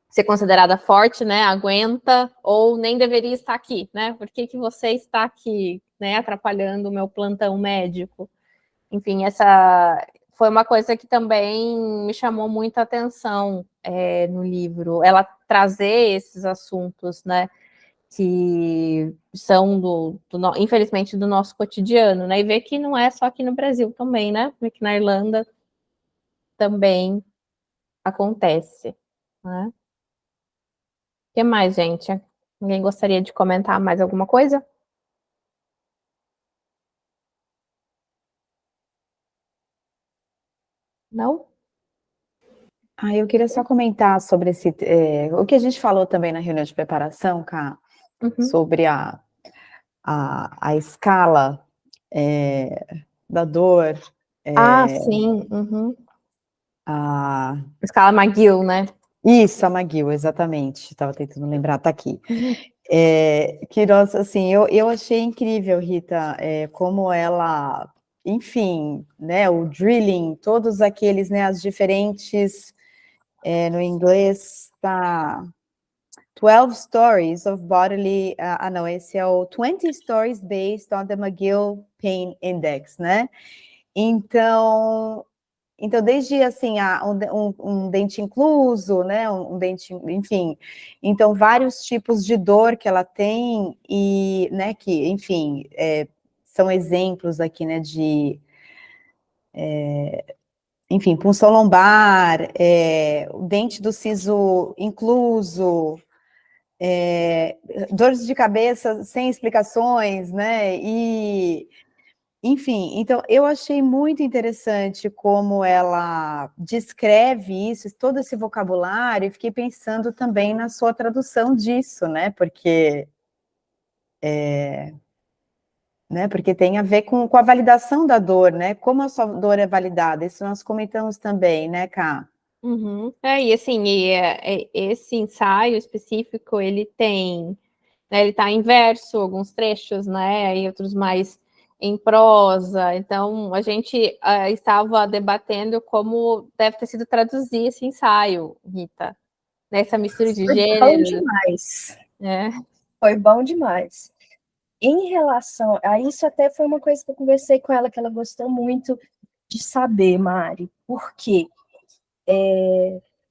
ser considerada forte, né, aguenta, ou nem deveria estar aqui, né, por que você está aqui, né, atrapalhando o meu plantão médico? Enfim, essa foi uma coisa que também me chamou muita atenção no livro, ela trazer esses assuntos, né, que são infelizmente do nosso cotidiano, né, e ver que não é só aqui no Brasil também, né, ver que na Irlanda também acontece, né. O que mais, gente? Alguém gostaria de comentar mais alguma coisa? Não? Eu queria só comentar sobre o que a gente falou também na reunião de preparação, Ká, sobre a escala da dor. Sim. A escala McGill, né? Isso, a McGill, exatamente. Estava tentando lembrar, tá aqui. Que, nossa, assim, eu achei incrível, Rita, como ela, enfim, né, o drilling, todos aqueles, né, as diferentes, no inglês tá 12 stories of bodily, não, esse é o 20 stories based on the McGill Pain Index, né? Então, desde, assim, um dente incluso, né, um dente, enfim, então, vários tipos de dor que ela tem e, né, que, enfim, são exemplos aqui, né, de, enfim, punção lombar, o dente do siso incluso, dores de cabeça sem explicações, né, e... Enfim, então eu achei muito interessante como ela descreve isso, todo esse vocabulário, e fiquei pensando também na sua tradução disso, né? Porque tem a ver com a validação da dor, né? Como a sua dor é validada, isso nós comentamos também, né, Ká? E assim, esse ensaio específico, ele tem, né, ele está em verso, alguns trechos, né, e outros mais em prosa. Então, a gente estava debatendo como deve ter sido traduzir esse ensaio, Rita, nessa mistura de Foi bom gêneros. demais. É. Foi bom demais. Em relação a isso, até foi uma coisa que eu conversei com ela, que ela gostou muito de saber, Mari. Por quê?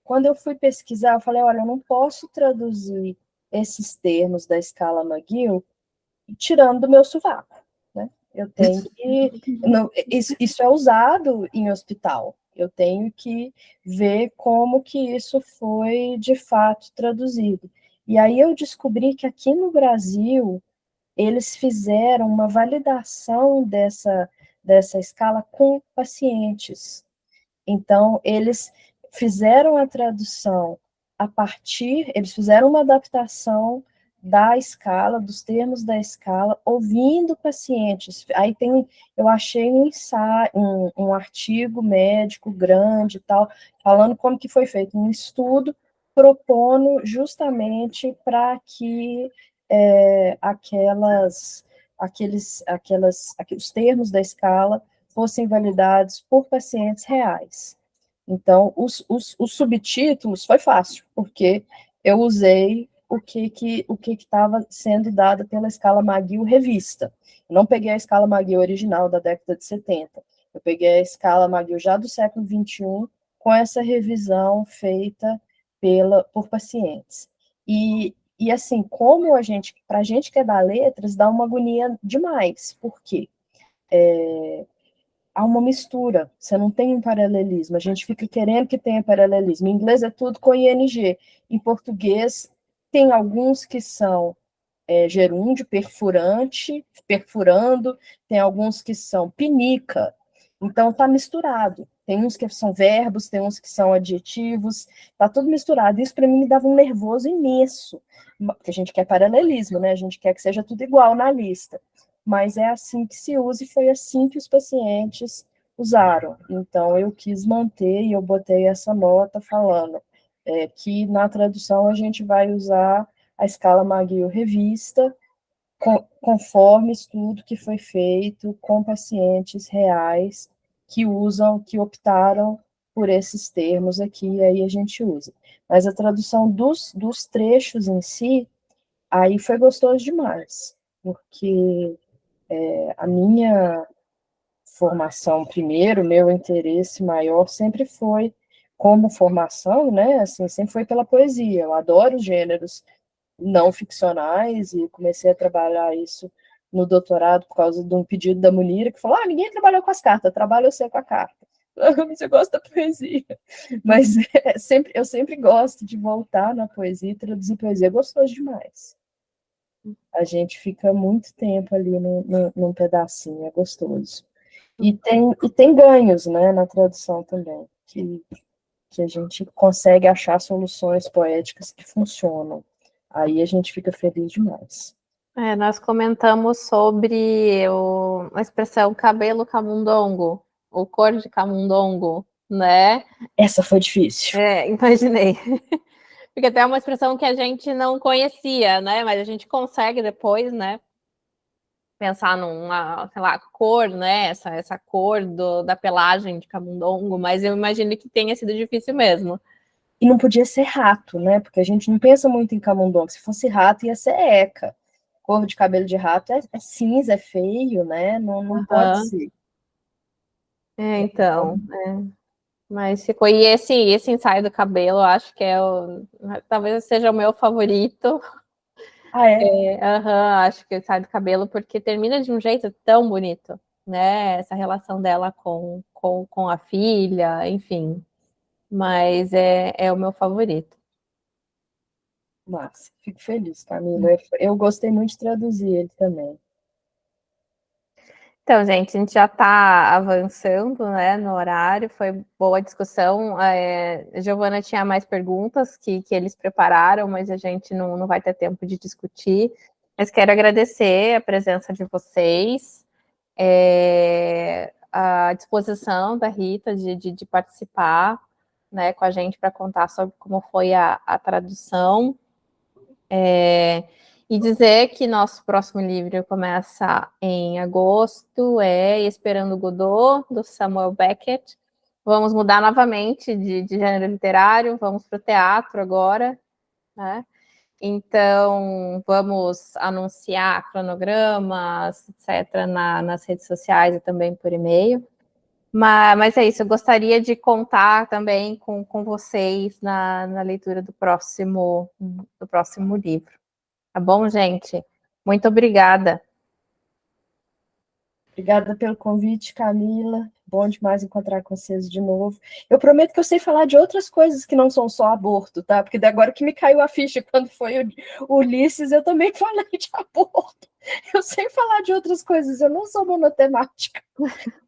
Quando eu fui pesquisar, eu falei, olha, eu não posso traduzir esses termos da escala McGill tirando do meu sovaco, né? Eu tenho que... Não, isso é usado em hospital. Eu tenho que ver como que isso foi, de fato, traduzido. E aí eu descobri que aqui no Brasil, eles fizeram uma validação dessa escala com pacientes. Então, eles fizeram a tradução eles fizeram uma adaptação da escala, dos termos da escala, ouvindo pacientes. Aí eu achei um ensaio, um artigo médico grande e tal, falando como que foi feito um estudo propondo justamente para que aqueles termos da escala fossem validados por pacientes reais. Então, os subtítulos foi fácil, porque eu usei o que estava sendo dado pela escala McGill revista. Eu não peguei a escala McGill original da década de 70. Eu peguei a escala McGill já do século XXI, com essa revisão feita por pacientes. E assim, para a gente que é da letras, dá uma agonia demais. Por quê? Há uma mistura, você não tem um paralelismo, a gente fica querendo que tenha paralelismo. Em inglês é tudo com ing, em português tem alguns que são gerúndio, perfurante, perfurando, tem alguns que são pinica, então tá misturado. Tem uns que são verbos, tem uns que são adjetivos, tá tudo misturado. Isso para mim me dava um nervoso imenso, porque a gente quer paralelismo, né? A gente quer que seja tudo igual na lista. Mas é assim que se usa e foi assim que os pacientes usaram. Então eu quis manter e eu botei essa nota falando que na tradução a gente vai usar a escala McGill revista, conforme estudo que foi feito com pacientes reais que optaram por esses termos aqui, e aí a gente usa. Mas a tradução dos trechos em si, aí foi gostoso demais, porque a minha formação primeiro, meu interesse maior sempre foi como formação, né, assim, sempre foi pela poesia. Eu adoro os gêneros não ficcionais e comecei a trabalhar isso no doutorado por causa de um pedido da Munira, que falou, ninguém trabalhou com as cartas, trabalho você com a carta. Você gosta da poesia. Mas eu sempre gosto de voltar na poesia e traduzir poesia. É gostoso demais. A gente fica muito tempo ali num pedacinho, é gostoso. E tem ganhos, né, na tradução também, que a gente consegue achar soluções poéticas que funcionam. Aí a gente fica feliz demais. Nós comentamos sobre a expressão cabelo camundongo, ou cor de camundongo, né? Essa foi difícil. Imaginei. Porque até é uma expressão que a gente não conhecia, né? Mas a gente consegue depois, né? Pensar numa, sei lá, cor, né? Essa cor da pelagem de camundongo, mas eu imagino que tenha sido difícil mesmo. E não podia ser rato, né? Porque a gente não pensa muito em camundongo. Se fosse rato, ia ser eca. Cor de cabelo de rato é cinza, é feio, né? Não pode ser. Então, mas ficou. E esse ensaio do cabelo, eu acho que talvez seja o meu favorito. Acho que o ensaio do cabelo, porque termina de um jeito tão bonito, né? Essa relação dela com a filha, enfim. Mas é o meu favorito. Massa, fico feliz, Camila. Eu gostei muito de traduzir ele também. Então, gente, a gente já está avançando, né, no horário, foi boa a discussão. A Giovana tinha mais perguntas que eles prepararam, mas a gente não vai ter tempo de discutir. Mas quero agradecer a presença de vocês, a disposição da Rita de participar, né, com a gente para contar sobre como foi a tradução. E dizer que nosso próximo livro começa em agosto, é Esperando Godot, do Samuel Beckett. Vamos mudar novamente de gênero literário, vamos para o teatro agora, né? Então, vamos anunciar cronogramas, etc., nas redes sociais e também por e-mail. Mas é isso, eu gostaria de contar também com vocês na leitura do próximo livro. Tá bom, gente? Muito obrigada. Obrigada pelo convite, Camila. Bom demais encontrar com vocês de novo. Eu prometo que eu sei falar de outras coisas que não são só aborto, tá? Porque agora que me caiu a ficha quando foi o Ulisses, eu também falei de aborto. Eu sei falar de outras coisas, eu não sou monotemática.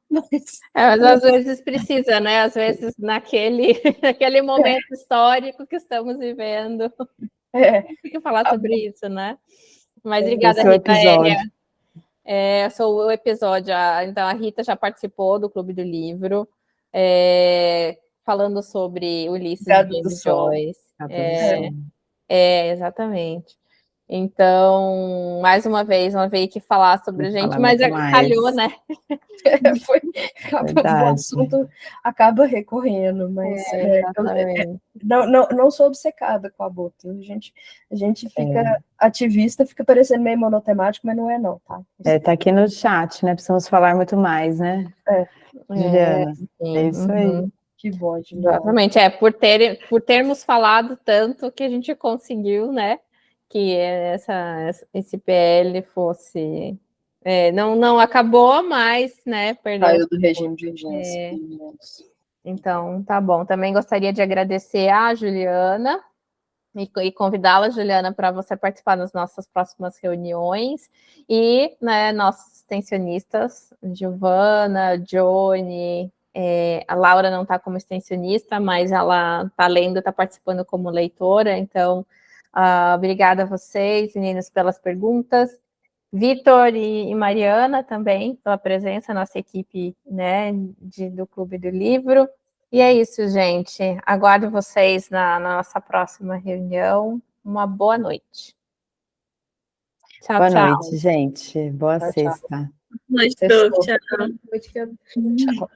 Mas às vezes precisa, né? Às vezes naquele momento histórico que estamos vivendo. Tem que falar sobre isso, né? Mas obrigada, Rita Hélia. O episódio. Então, a Rita já participou do Clube do Livro, falando sobre Ulisses de James Joyce. Exatamente. Então, mais uma vez, ela veio aqui falar sobre a gente, mas calhou, né? O assunto acaba recorrendo, mas não sou obcecada com aborto. A gente fica ativista, fica parecendo meio monotemático, mas não é não, tá? Tá aqui no chat, né? Precisamos falar muito mais, né? Juliana, é isso aí. Que bom, Juliana. Exatamente, por termos falado tanto que a gente conseguiu, né? Que esse PL fosse... não acabou, mas, né, perdeu. Saiu do regime de urgência. Então, tá bom. Também gostaria de agradecer a Juliana e convidá-la, Juliana, para você participar das nossas próximas reuniões. E, né, nossos extensionistas, Giovana, Johnny, a Laura não está como extensionista, mas ela está lendo, está participando como leitora. Então, obrigada a vocês, meninos, pelas perguntas. Vitor e Mariana também, pela presença, nossa equipe, né, do Clube do Livro. E é isso, gente. Aguardo vocês na nossa próxima reunião. Uma boa noite. Tchau, boa tchau. Boa noite, gente. Boa sexta. Boa noite, tchau. Tchau.